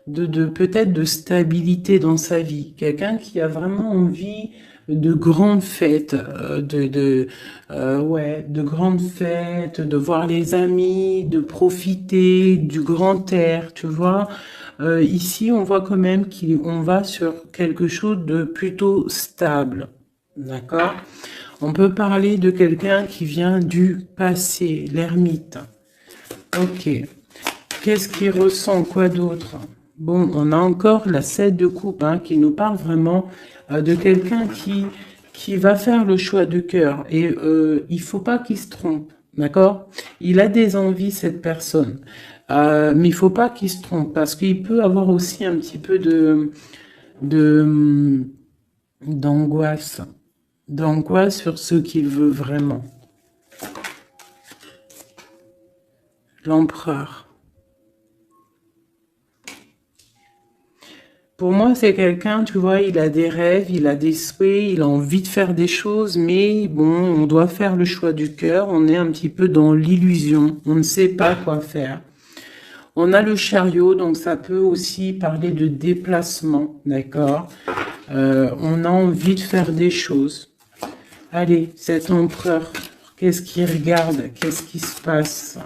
[SPEAKER 1] peut-être de stabilité dans sa vie. Quelqu'un qui a vraiment envie de grandes fêtes, ouais, de grandes fêtes, de voir les amis, de profiter du grand air, tu vois. Ici, on voit quand même qu'on va sur quelque chose de plutôt stable, d'accord? On peut parler de quelqu'un qui vient du passé, l'ermite. Ok. Qu'est-ce qu'il ressent? Quoi d'autre? Bon, on a encore la 7 de coupe hein, qui nous parle vraiment de quelqu'un qui va faire le choix de cœur. Et il faut pas qu'il se trompe, d'accord? Il a des envies, cette personne. Mais il faut pas qu'il se trompe parce qu'il peut avoir aussi un petit peu de d'angoisse. D'angoisse sur ce qu'il veut vraiment. L'empereur. Pour moi, c'est quelqu'un, tu vois, il a des rêves, il a des souhaits, il a envie de faire des choses, mais bon, on doit faire le choix du cœur, on est un petit peu dans l'illusion, on ne sait pas quoi faire. On a le chariot, donc ça peut aussi parler de déplacement, d'accord? On a envie de faire des choses. Allez, cet empereur, qu'est-ce qu'il regarde? Qu'est-ce qui se passe?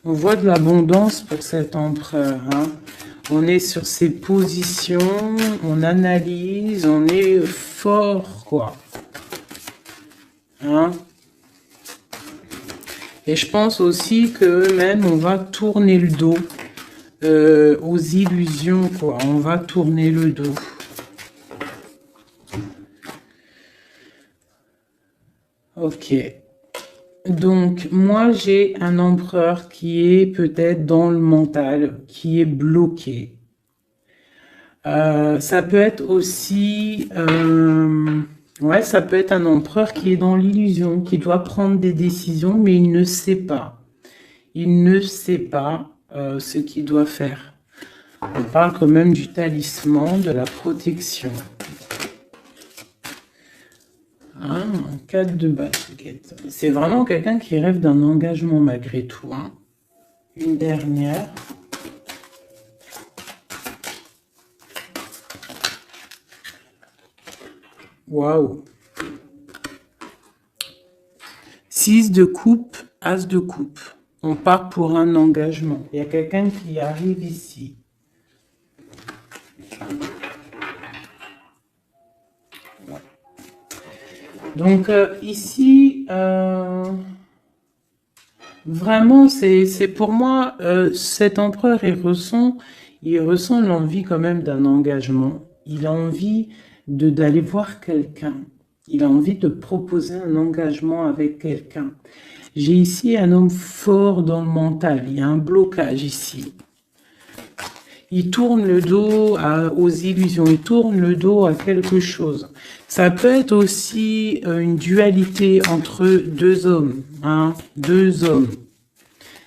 [SPEAKER 1] On voit de l'abondance pour cet empereur. Hein. On est sur ses positions, on analyse, on est fort, quoi. Hein. Et je pense aussi que même on va tourner le dos aux illusions, quoi. On va tourner le dos. Ok. Donc, moi, j'ai un empereur qui est peut-être dans le mental, qui est bloqué. Ça peut être aussi... ouais, ça peut être un empereur qui est dans l'illusion, qui doit prendre des décisions, mais il ne sait pas. Il ne sait pas ce qu'il doit faire. On parle quand même du talisman, de la protection. Hein, 4 de basket. C'est vraiment quelqu'un qui rêve d'un engagement malgré tout. Hein. Une dernière. Waouh. 6 de coupe, as de coupe. On part pour un engagement. Il y a quelqu'un qui arrive ici. Donc ici, vraiment, c'est pour moi, cet empereur, il ressent l'envie quand même d'un engagement. Il a envie d'aller voir quelqu'un. Il a envie de proposer un engagement avec quelqu'un. J'ai ici un homme fort dans le mental. Il y a un blocage ici. Il tourne le dos aux illusions, il tourne le dos à quelque chose. Ça peut être aussi une dualité entre deux hommes, hein, deux hommes.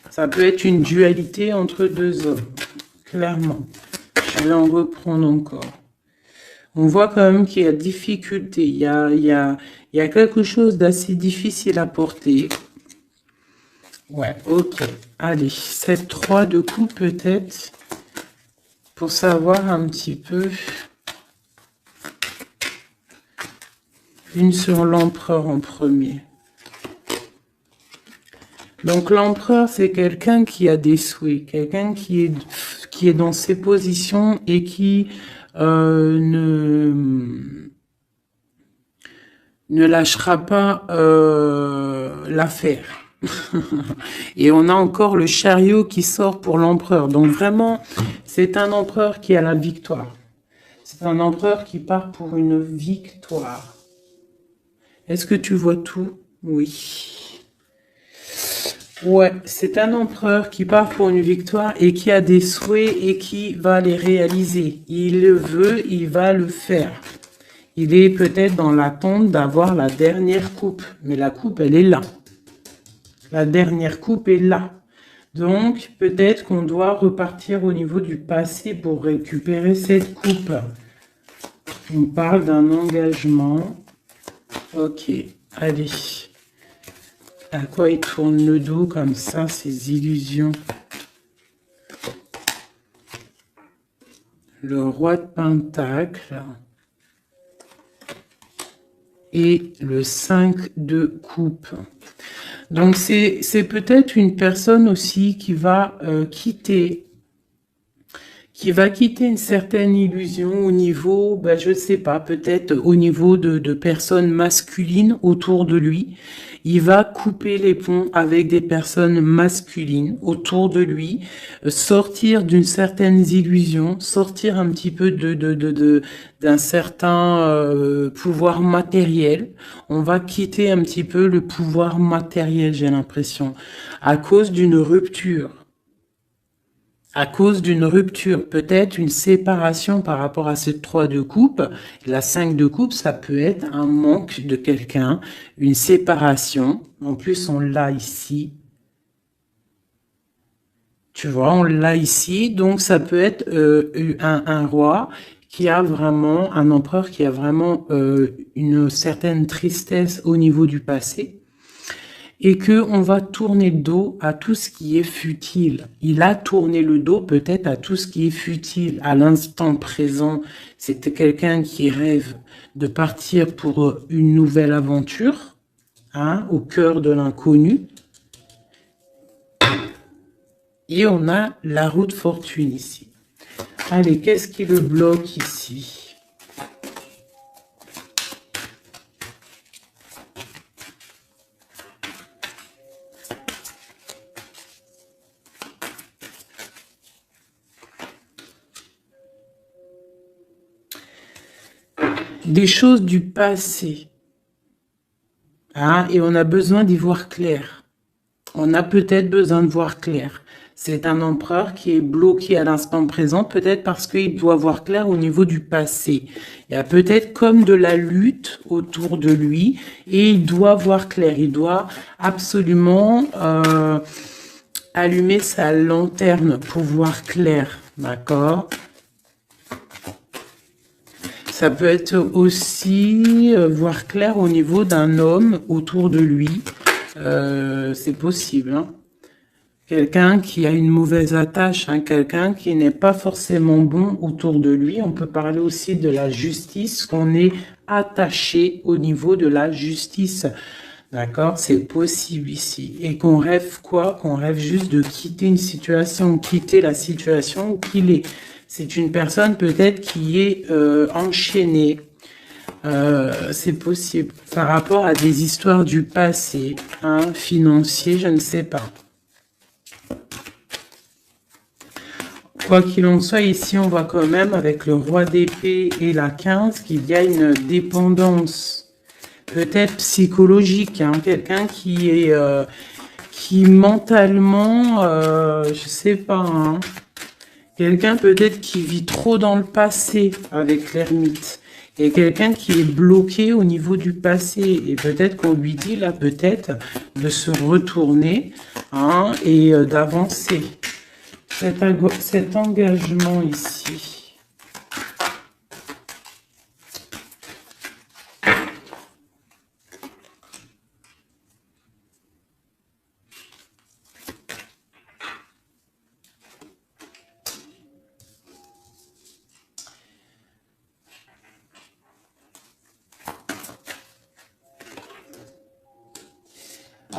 [SPEAKER 1] Ça peut être une dualité entre deux hommes, clairement. Je vais en reprendre encore. On voit quand même qu'il y a difficulté, il y a quelque chose d'assez difficile à porter. Ouais, ok. Allez, cette 3 de coups peut-être, pour savoir un petit peu. Une sur l'empereur en premier. Donc l'empereur, c'est quelqu'un qui a des souhaits, quelqu'un qui est dans ses positions et qui ne lâchera pas l'affaire. Et on a encore le chariot qui sort pour l'empereur. Donc vraiment, c'est un empereur qui a la victoire. C'est un empereur qui part pour une victoire. Est-ce que tu vois tout? Oui. Ouais, c'est un empereur qui part pour une victoire et qui a des souhaits et qui va les réaliser. Il le veut, il va le faire. Il est peut-être dans l'attente d'avoir la dernière coupe, mais la coupe, elle est là. La dernière coupe est là. Donc, peut-être qu'on doit repartir au niveau du passé pour récupérer cette coupe. On parle d'un engagement. Ok, allez. À quoi il tourne le dos comme ça, ces illusions? Le roi de Pentacle. Et le 5 de coupe. Donc, c'est peut-être une personne aussi qui va quitter une certaine illusion au niveau, ben, je ne sais pas, peut-être au niveau de personnes masculines autour de lui. Il va couper les ponts avec des personnes masculines autour de lui, sortir d'une certaine illusion, sortir un petit peu d'un certain pouvoir matériel. On va quitter un petit peu le pouvoir matériel, j'ai l'impression, à cause d'une rupture. À cause d'une rupture, peut-être une séparation par rapport à cette 3 de coupe. La 5 de coupe, ça peut être un manque de quelqu'un, une séparation. En plus, on l'a ici. Tu vois, on l'a ici. Donc, ça peut être un roi qui a vraiment, un empereur qui a vraiment une certaine tristesse au niveau du passé. Et que on va tourner le dos à tout ce qui est futile. Il a tourné le dos peut-être à tout ce qui est futile. À l'instant présent, c'était quelqu'un qui rêve de partir pour une nouvelle aventure, hein, au cœur de l'inconnu. Et on a la roue de fortune ici. Allez, qu'est-ce qui le bloque ici ? Des choses du passé. Hein, et on a besoin d'y voir clair. On a peut-être besoin de voir clair. C'est un empereur qui est bloqué à l'instant présent, peut-être parce qu'il doit voir clair au niveau du passé. Il y a peut-être comme de la lutte autour de lui et il doit voir clair. Il doit absolument allumer sa lanterne pour voir clair. D'accord ? Ça peut être aussi voir clair au niveau d'un homme autour de lui. C'est possible. Hein. Quelqu'un qui a une mauvaise attache, hein, quelqu'un qui n'est pas forcément bon autour de lui. On peut parler aussi de la justice, qu'on est attaché au niveau de la justice. D'accord? C'est possible ici. Et qu'on rêve quoi? Qu'on rêve juste de quitter une situation, quitter la situation où qu'il est. C'est une personne peut-être qui est enchaînée. C'est possible. Par rapport à des histoires du passé, hein, financier, je ne sais pas. Quoi qu'il en soit, ici, on voit quand même, avec le roi d'épée et la 15, qu'il y a une dépendance, peut-être psychologique, hein, quelqu'un qui est, qui mentalement, je sais pas, hein, Quelqu'un peut-être qui vit trop dans le passé avec l'ermite. Et quelqu'un qui est bloqué au niveau du passé. Et peut-être qu'on lui dit là, peut-être, de se retourner hein, et d'avancer. Cet engagement ici.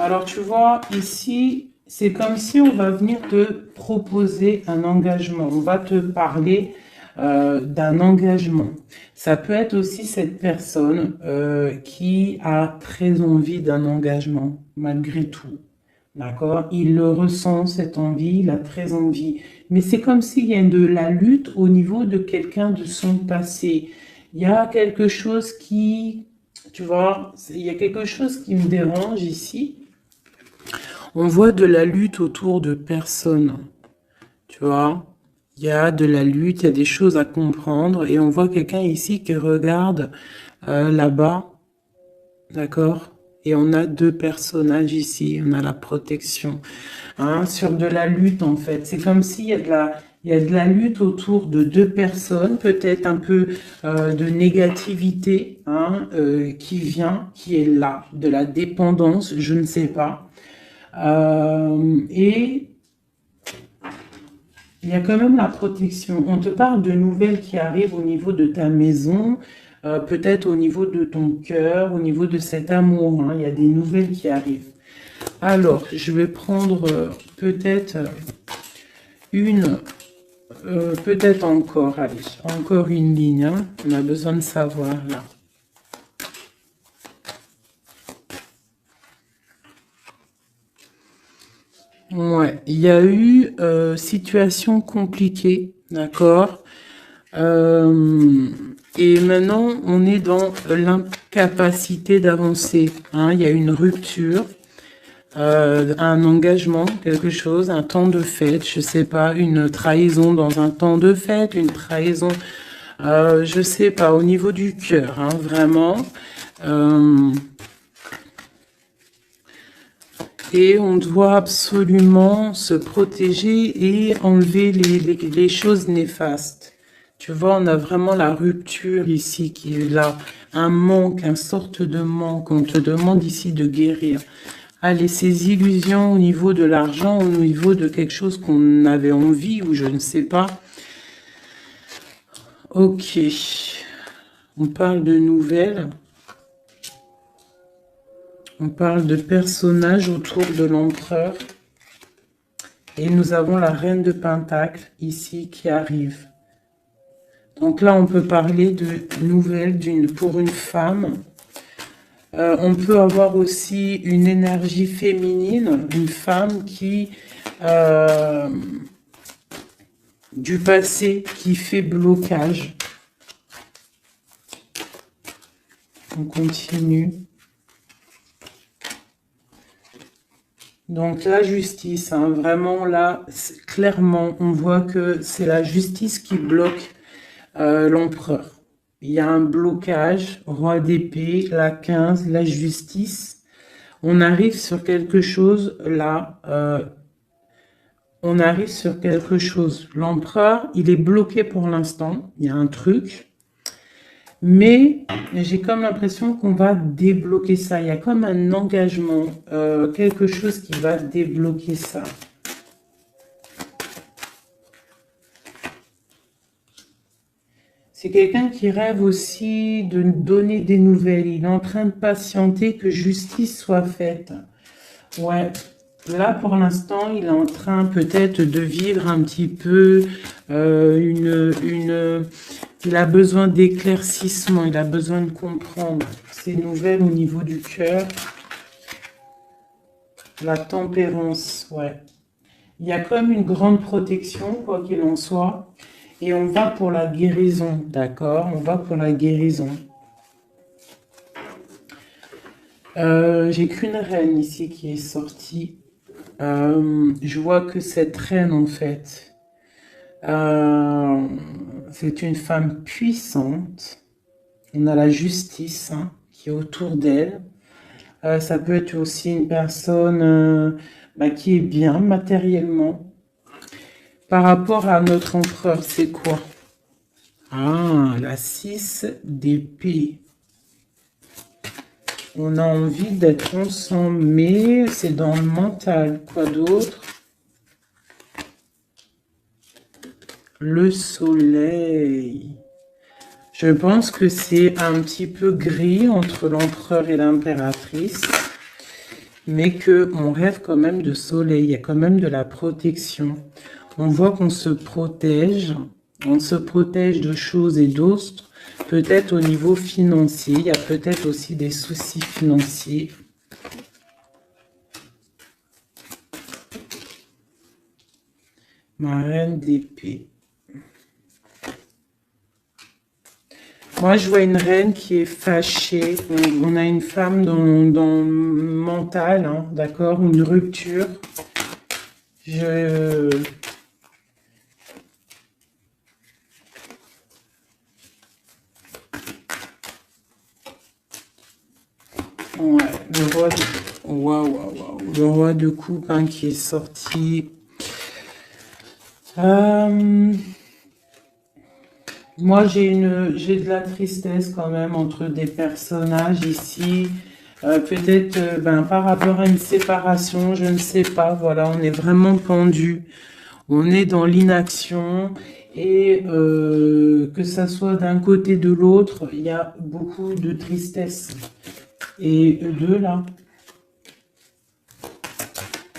[SPEAKER 1] Alors, tu vois, ici, c'est comme si on va venir te proposer un engagement. On va te parler d'un engagement. Ça peut être aussi cette personne qui a très envie d'un engagement, malgré tout. D'accord? Il le ressent, cette envie, il a très envie. Mais c'est comme s'il y a de la lutte au niveau de quelqu'un de son passé. Il y a quelque chose qui, tu vois, il y a quelque chose qui me dérange ici. On voit de la lutte autour de personnes, tu vois. Il y a de la lutte, il y a des choses à comprendre. Et on voit quelqu'un ici qui regarde là-bas, d'accord? Et on a deux personnages ici, on a la protection, hein, sur de la lutte en fait. C'est comme s'il y a il y a de la lutte autour de deux personnes, peut-être un peu de négativité hein, qui vient, qui est là, de la dépendance, je ne sais pas. Et il y a quand même la protection. On te parle de nouvelles qui arrivent au niveau de ta maison, peut-être au niveau de ton cœur, au niveau de cet amour. Hein. Il y a des nouvelles qui arrivent. Alors, je vais prendre peut-être peut-être encore, allez, encore une ligne. Hein. On a besoin de savoir là. Ouais, il y a eu situation compliquée, d'accord. Et maintenant, on est dans l'incapacité d'avancer. Hein. Il y a une rupture, un engagement, quelque chose, un temps de fête, je sais pas, une trahison dans un temps de fête, une trahison, je sais pas, au niveau du cœur, hein, vraiment. Et on doit absolument se protéger et enlever les choses néfastes. Tu vois, on a vraiment la rupture ici qui est là. Un manque, une sorte de manque. On te demande ici de guérir. Allez, ces illusions au niveau de l'argent, au niveau de quelque chose qu'on avait envie ou je ne sais pas. Ok. On parle de nouvelles. On parle de personnages autour de l'empereur. Et nous avons la reine de Pentacle ici qui arrive. Donc là, on peut parler de nouvelles pour une femme. On peut avoir aussi une énergie féminine, une femme qui du passé qui fait blocage. On continue. Donc la justice, hein, vraiment là, clairement, on voit que c'est la justice qui bloque l'empereur. Il y a un blocage, roi d'épée, la 15, la justice. On arrive sur quelque chose là, on arrive sur quelque chose. L'empereur, il est bloqué pour l'instant, il y a un truc. Mais j'ai comme l'impression qu'on va débloquer ça. Il y a comme un engagement, quelque chose qui va débloquer ça. C'est quelqu'un qui rêve aussi de donner des nouvelles. Il est en train de patienter que justice soit faite. Ouais. Là, pour l'instant, il est en train peut-être de vivre un petit peu il a besoin d'éclaircissement, il a besoin de comprendre ces nouvelles au niveau du cœur. La tempérance, ouais. Il y a comme une grande protection, quoi qu'il en soit. Et on va pour la guérison, d'accord? On va pour la guérison. J'ai qu'une reine ici qui est sortie. Je vois que cette reine, en fait, Euh, c'est une femme puissante. On a la justice hein, qui est autour d'elle. Ça peut être aussi une personne qui est bien matériellement. Par rapport à notre empereur, c'est quoi? Ah, la 6 d'épée. On a envie d'être ensemble, mais c'est dans le mental. Quoi d'autre? Le soleil. Je pense que c'est un petit peu gris entre l'empereur et l'impératrice, mais que on rêve quand même de soleil. Il y a quand même de la protection. On voit qu'on se protège. On se protège de choses et d'autres. Peut-être au niveau financier. Il y a peut-être aussi des soucis financiers. Ma reine d'épée. Moi, je vois une reine qui est fâchée. On a une femme dans le mental, hein, d'accord? Une rupture. Ouais, le roi de... Waouh, waouh, waouh. Le roi de coupe hein, qui est sorti. Moi, j'ai de la tristesse quand même entre des personnages ici. Peut-être par rapport à une séparation, je ne sais pas. Voilà, on est vraiment pendu. On est dans l'inaction. Et que ça soit d'un côté de l'autre, il y a beaucoup de tristesse. Et deux là.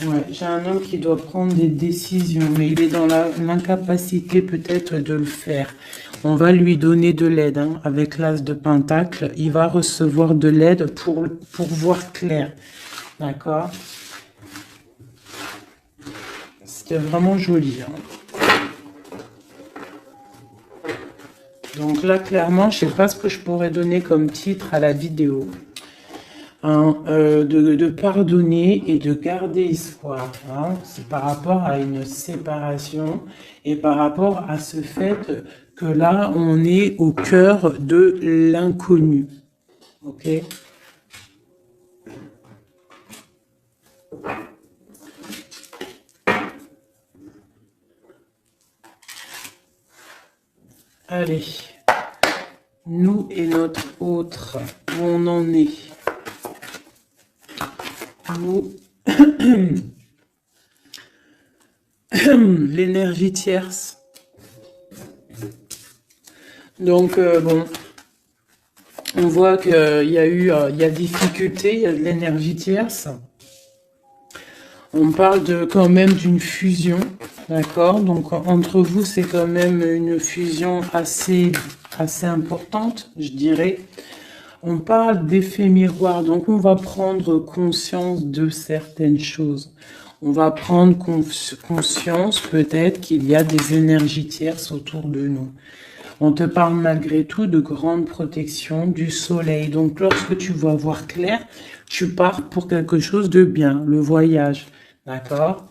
[SPEAKER 1] Ouais, j'ai un homme qui doit prendre des décisions, mais il est dans l'incapacité peut-être de le faire. On va lui donner de l'aide hein, avec l'as de pentacle. Il va recevoir de l'aide pour voir clair. D'accord? C'était vraiment joli. Hein. Donc là, clairement, je sais pas ce que je pourrais donner comme titre à la vidéo. Hein, de pardonner et de garder espoir. Hein. C'est par rapport à une séparation et par rapport à ce fait que là, on est au cœur de l'inconnu. Ok? Allez. Nous et notre autre, où on en est. Nous, l'énergie tierce. Donc, bon, on voit qu'il y a eu, il y a difficulté, il y a de l'énergie tierce. On parle quand même d'une fusion, d'accord? Donc, entre vous, c'est quand même une fusion assez importante, je dirais. On parle d'effet miroir, donc on va prendre conscience de certaines choses. On va prendre conscience peut-être qu'il y a des énergies tierces autour de nous. On te parle malgré tout de grande protection du soleil. Donc lorsque tu vas voir clair, tu pars pour quelque chose de bien, le voyage. D'accord?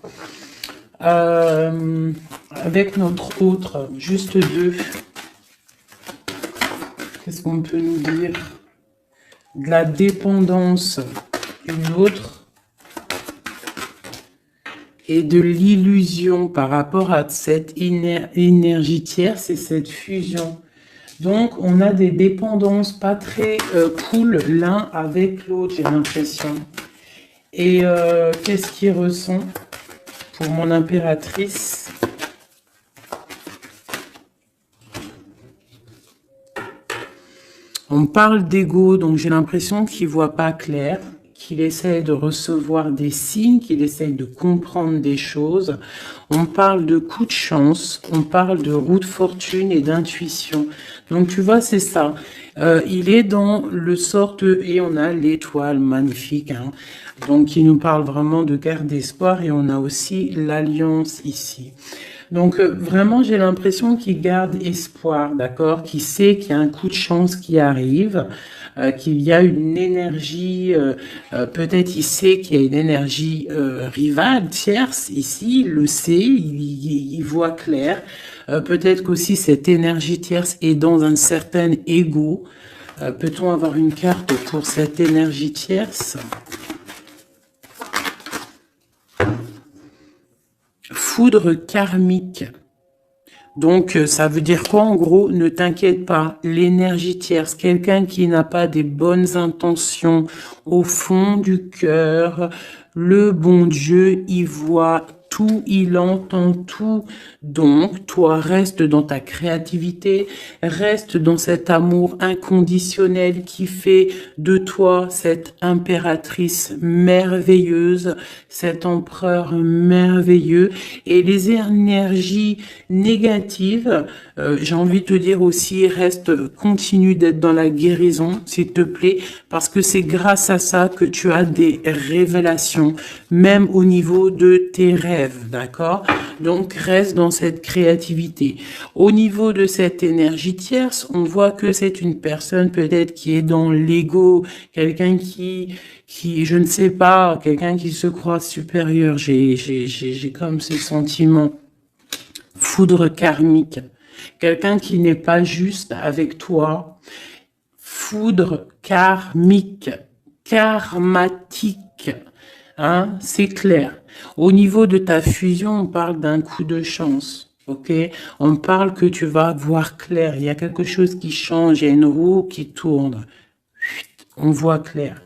[SPEAKER 1] Avec notre autre, juste deux. Qu'est-ce qu'on peut nous dire? De la dépendance, une autre, et de l'illusion par rapport à cette énergie tierce et cette fusion. Donc, on a des dépendances pas très cool l'un avec l'autre, j'ai l'impression. Et qu'est-ce qu'il ressent pour mon impératrice? On parle d'ego, donc j'ai l'impression qu'il ne voit pas clair, qu'il essaye de recevoir des signes, qu'il essaye de comprendre des choses. On parle de coup de chance, on parle de roue de fortune et d'intuition. Donc tu vois, c'est ça. Il est dans le sorte, et on a l'étoile magnifique, hein, donc qui nous parle vraiment de garde d'espoir, et on a aussi l'alliance ici. Donc vraiment, j'ai l'impression qu'il garde espoir, d'accord? Qu'il sait qu'il y a un coup de chance qui arrive, qu'il y a une énergie, peut-être il sait qu'il y a une énergie rivale, tierce, ici, il le sait, il voit clair. Peut-être qu'aussi cette énergie tierce est dans un certain ego. Peut-on avoir une carte pour cette énergie tierce? Foudre karmique. Donc, ça veut dire quoi en gros? Ne t'inquiète pas, l'énergie tierce, quelqu'un qui n'a pas des bonnes intentions au fond du cœur, le bon Dieu, il voit tout, il entend tout. Donc, toi, reste dans ta créativité, reste dans cet amour inconditionnel qui fait de toi cette impératrice merveilleuse, cet empereur merveilleux. Et les énergies négatives, j'ai envie de te dire aussi, continue d'être dans la guérison, s'il te plaît, parce que c'est grâce à ça que tu as des révélations, même au niveau de tes rêves, d'accord? Donc, reste dans cette créativité. Au niveau de cette énergie tierce, on voit que c'est une personne peut-être qui est dans l'ego, quelqu'un qui, je ne sais pas, quelqu'un qui se croit supérieur. J'ai comme ce sentiment. Foudre karmique. Quelqu'un qui n'est pas juste avec toi. Foudre karmique. Karmatique. Hein, c'est clair. Au niveau de ta fusion, on parle d'un coup de chance. Ok, on parle que tu vas voir clair. Il y a quelque chose qui change. Il y a une roue qui tourne. On voit clair.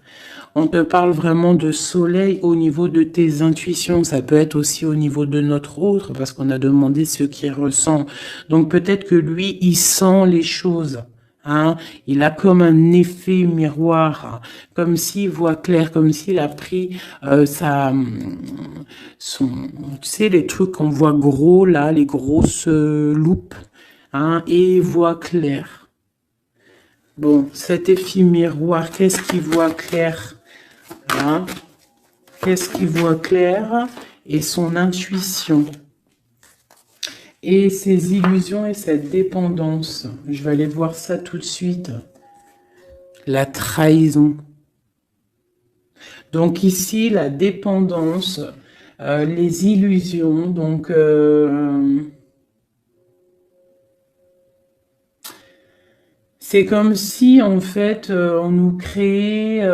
[SPEAKER 1] On te parle vraiment de soleil au niveau de tes intuitions. Ça peut être aussi au niveau de notre autre, parce qu'on a demandé ce qu'il ressent. Donc peut-être que lui, il sent les choses. Hein, il a comme un effet miroir, hein, comme s'il voit clair, comme s'il a pris tu sais, les trucs qu'on voit gros là, les grosses loupes, hein, et il voit clair. Bon, cet effet miroir, qu'est-ce qu'il voit clair? Hein? Qu'est-ce qu'il voit clair? Et son intuition. Et ses illusions et cette dépendance. Je vais aller voir ça tout de suite. La trahison. Donc ici, la dépendance, les illusions, donc... c'est comme si, en fait, on nous créait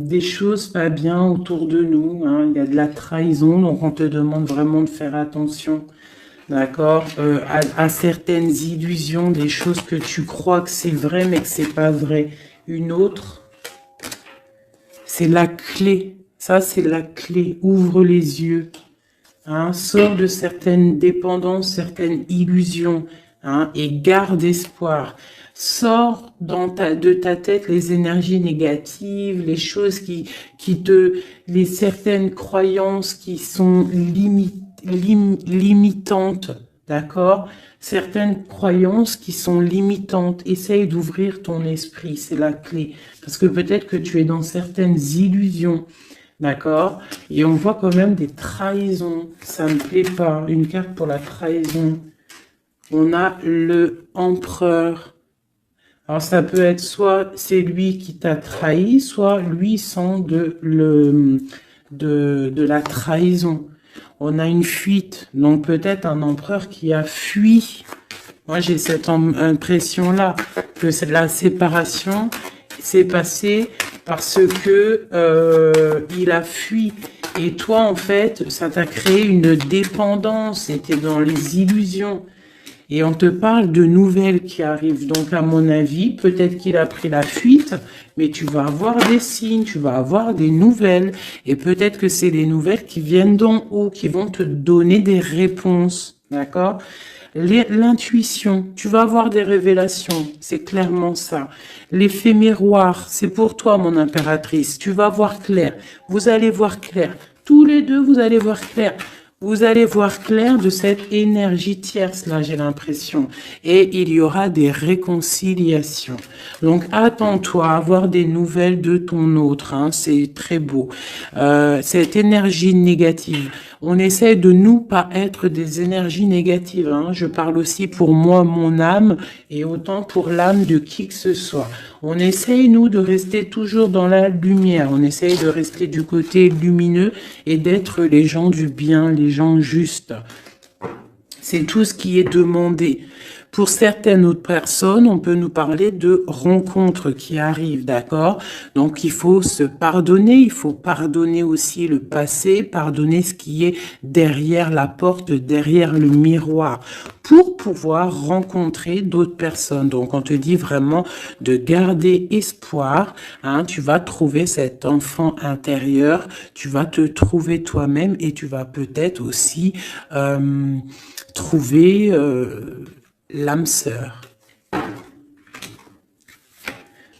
[SPEAKER 1] des choses pas bien autour de nous. Hein. Il y a de la trahison, donc on te demande vraiment de faire attention, d'accord, à certaines illusions, des choses que tu crois que c'est vrai, mais que c'est pas vrai. Une autre, c'est la clé. Ça, c'est la clé. Ouvre les yeux. Hein. Sors de certaines dépendances, certaines illusions. Hein, et garde espoir. Sors de ta tête les énergies négatives, les choses les certaines croyances qui sont limitantes, d'accord? Certaines croyances qui sont limitantes. Essaye d'ouvrir ton esprit, c'est la clé. Parce que peut-être que tu es dans certaines illusions. D'accord? Et on voit quand même des trahisons. Ça me plaît pas. Une carte pour la trahison. On a le empereur. Alors ça peut être soit c'est lui qui t'a trahi, soit lui sent de la trahison. On a une fuite, donc peut-être un empereur qui a fui. Moi j'ai cette impression-là, que c'est la séparation s'est passée parce que il a fui. Et toi en fait, ça t'a créé une dépendance, c'était dans les illusions. Et on te parle de nouvelles qui arrivent. Donc, à mon avis, peut-être qu'il a pris la fuite, mais tu vas avoir des signes, tu vas avoir des nouvelles. Et peut-être que c'est des nouvelles qui viennent d'en haut, qui vont te donner des réponses. D'accord? L'intuition, tu vas avoir des révélations. C'est clairement ça. L'effet miroir, c'est pour toi, mon impératrice. Tu vas voir clair. Vous allez voir clair. Tous les deux, vous allez voir clair. Vous allez voir clair de cette énergie tierce, là, j'ai l'impression. Et il y aura des réconciliations. Donc, attends-toi à avoir des nouvelles de ton autre. Hein, c'est très beau. Cette énergie négative. On essaie de nous pas être des énergies négatives, hein. Je parle aussi pour moi, mon âme, et autant pour l'âme de qui que ce soit. On essaye, nous, de rester toujours dans la lumière. On essaye de rester du côté lumineux et d'être les gens du bien, les gens justes. C'est tout ce qui est demandé. Pour certaines autres personnes, on peut nous parler de rencontres qui arrivent, d'accord? Donc, il faut se pardonner, il faut pardonner aussi le passé, pardonner ce qui est derrière la porte, derrière le miroir, pour pouvoir rencontrer d'autres personnes. Donc, on te dit vraiment de garder espoir, hein, tu vas trouver cet enfant intérieur, tu vas te trouver toi-même et tu vas peut-être aussi trouver l'âme sœur.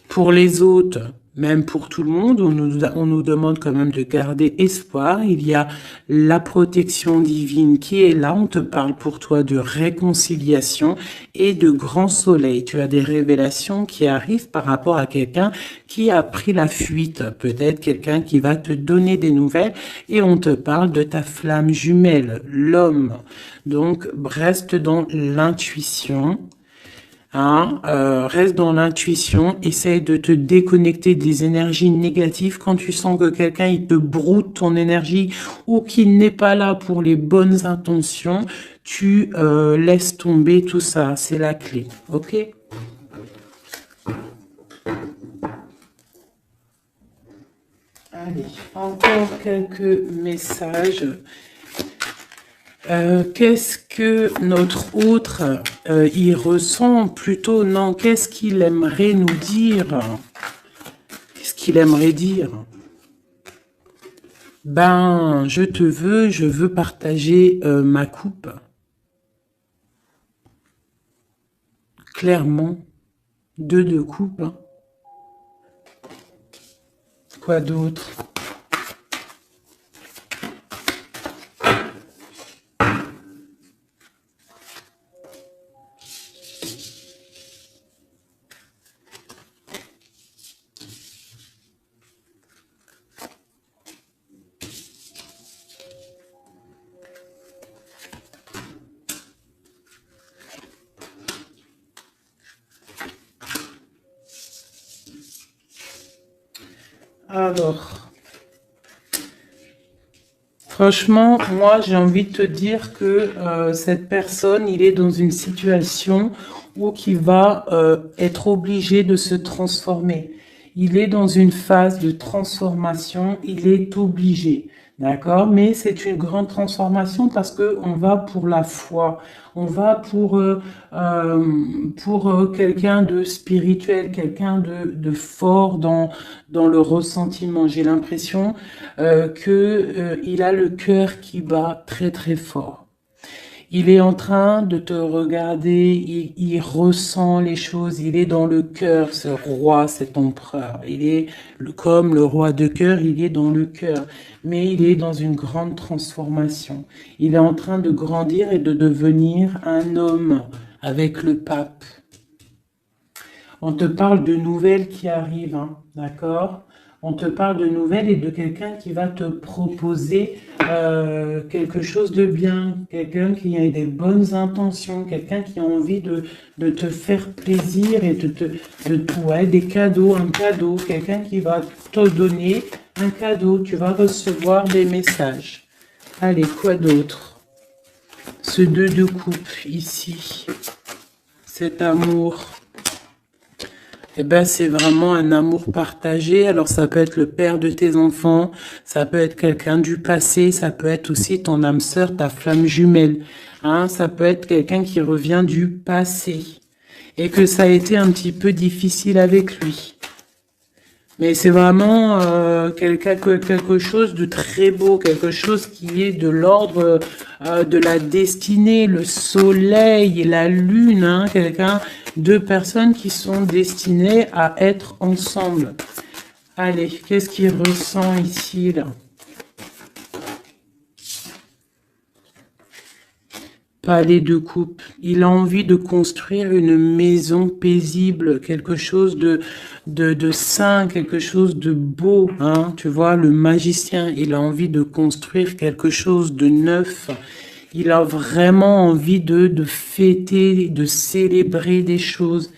[SPEAKER 1] Pour les autres, même pour tout le monde, on nous demande quand même de garder espoir. Il y a la protection divine qui est là. On te parle pour toi de réconciliation et de grand soleil. Tu as des révélations qui arrivent par rapport à quelqu'un qui a pris la fuite. Peut-être quelqu'un qui va te donner des nouvelles et on te parle de ta flamme jumelle, l'homme. Donc, reste dans l'intuition. Hein, reste dans l'intuition, essaye de te déconnecter des énergies négatives. Quand tu sens que quelqu'un il te broute ton énergie ou qu'il n'est pas là pour les bonnes intentions, tu laisses tomber tout ça. C'est la clé, ok? Allez, encore quelques messages. Qu'est-ce que notre autre y ressent plutôt? Non, qu'est-ce qu'il aimerait nous dire? Qu'est-ce qu'il aimerait dire? Ben, je veux partager ma coupe. Clairement, deux de coupe. Hein. Quoi d'autre? Alors, franchement, moi, j'ai envie de te dire que cette personne, il est dans une situation où il va être obligé de se transformer. Il est dans une phase de transformation, il est obligé, d'accord? Mais c'est une grande transformation parce que on va pour la foi, on va pour quelqu'un de spirituel, quelqu'un de fort dans le ressentiment. J'ai l'impression il a le cœur qui bat très très fort. Il est en train de te regarder, il ressent les choses, il est dans le cœur, ce roi, cet empereur. Il est comme le roi de cœur, il est dans le cœur, mais il est dans une grande transformation. Il est en train de grandir et de devenir un homme avec le pape. On te parle de nouvelles qui arrivent, hein, d'accord? On te parle de nouvelles et de quelqu'un qui va te proposer quelque chose de bien, quelqu'un qui a des bonnes intentions, quelqu'un qui a envie de te faire plaisir et ouais, des cadeaux, un cadeau, quelqu'un qui va te donner un cadeau, tu vas recevoir des messages. Allez, quoi d'autre? Ce 2 de coupe ici, cet amour. Eh ben, c'est vraiment un amour partagé. Alors, ça peut être le père de tes enfants, ça peut être quelqu'un du passé, ça peut être aussi ton âme sœur, ta flamme jumelle. Hein, ça peut être quelqu'un qui revient du passé et que ça a été un petit peu difficile avec lui. Mais c'est vraiment quelque chose de très beau, quelque chose qui est de l'ordre de la destinée, le soleil et la lune, hein, deux personnes qui sont destinées à être ensemble. Allez, qu'est-ce qu'il ressent ici, là? Palais de coupe. Il a envie de construire une maison paisible, quelque chose de sain, quelque chose de beau, hein. Tu vois, le magicien, il a envie de construire quelque chose de neuf. Il a vraiment envie de fêter, de célébrer des choses.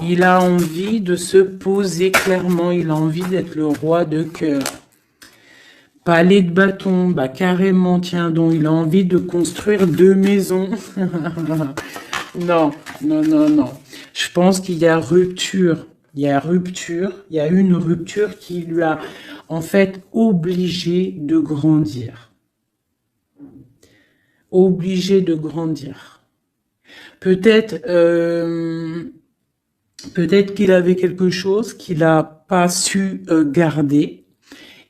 [SPEAKER 1] Il a envie de se poser clairement. Il a envie d'être le roi de cœur. Palais de bâton, bah carrément, tiens donc, il a envie de construire 2 maisons. Non, non, non, non. Je pense qu'il y a rupture. Il y a rupture. Il y a une rupture qui lui a, en fait, obligé de grandir. Obligé de grandir. Peut-être peut-être qu'il avait quelque chose qu'il n'a pas su garder.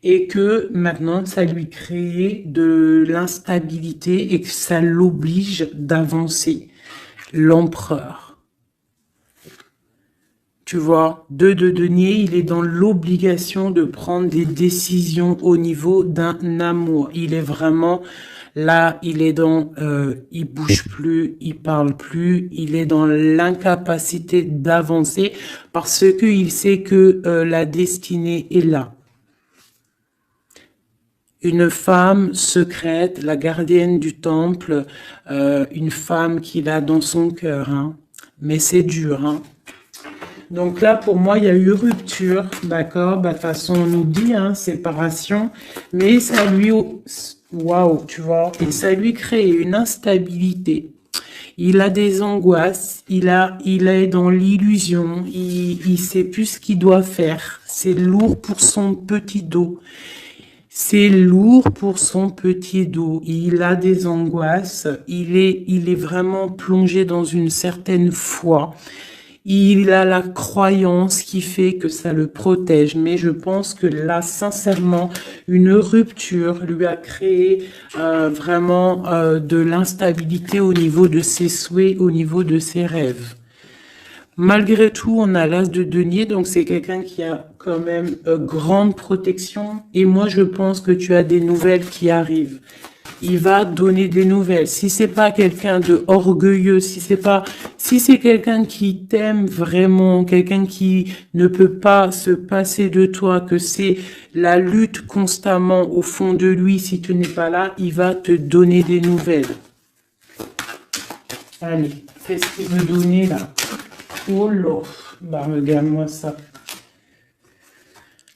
[SPEAKER 1] Et que maintenant, ça lui crée de l'instabilité et que ça l'oblige d'avancer. L'empereur. Tu vois, 2 de denier, il est dans l'obligation de prendre des décisions au niveau d'un amour. Il est vraiment là, il est dans, il bouge plus, il parle plus, il est dans l'incapacité d'avancer parce que il sait que la destinée est là. Une femme secrète, la gardienne du temple, une femme qu'il a dans son cœur, hein. Mais c'est dur, hein. Donc là, pour moi, il y a eu rupture, d'accord. Bah, de toute façon, on nous dit, hein, séparation, mais ça lui, waouh, tu vois, et ça lui crée une instabilité. Il a des angoisses, il est dans l'illusion, il sait plus ce qu'il doit faire. C'est lourd pour son petit dos. C'est lourd pour son petit dos. Il a des angoisses. Il est vraiment plongé dans une certaine foi. Il a la croyance qui fait que ça le protège. Mais je pense que là, sincèrement, une rupture lui a créé vraiment de l'instabilité au niveau de ses souhaits, au niveau de ses rêves. Malgré tout, on a l'as de denier, donc c'est quelqu'un qui a quand même grande protection. Et moi, je pense que tu as des nouvelles qui arrivent. Il va donner des nouvelles. Si c'est pas quelqu'un de orgueilleux, si c'est quelqu'un qui t'aime vraiment, quelqu'un qui ne peut pas se passer de toi, que c'est la lutte constamment au fond de lui, si tu n'es pas là, il va te donner des nouvelles. Allez, qu'est-ce qu'il veut donner là? Oh là, bah regarde-moi ça.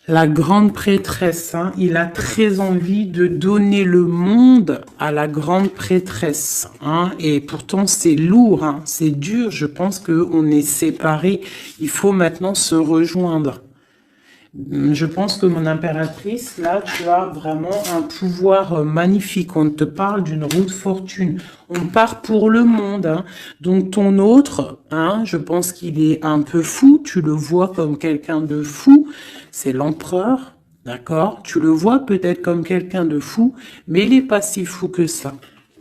[SPEAKER 1] La grande prêtresse, hein, il a très envie de donner le monde à la grande prêtresse, hein, et pourtant c'est lourd, hein, c'est dur, je pense qu'on est séparés, il faut maintenant se rejoindre. Je pense que mon impératrice, là, tu as vraiment un pouvoir magnifique. On te parle d'une roue de fortune. On part pour le monde, hein. Donc ton autre, hein, je pense qu'il est un peu fou. Tu le vois comme quelqu'un de fou. C'est l'empereur, d'accord? Tu le vois peut-être comme quelqu'un de fou, mais il n'est pas si fou que ça,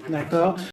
[SPEAKER 1] d'accord?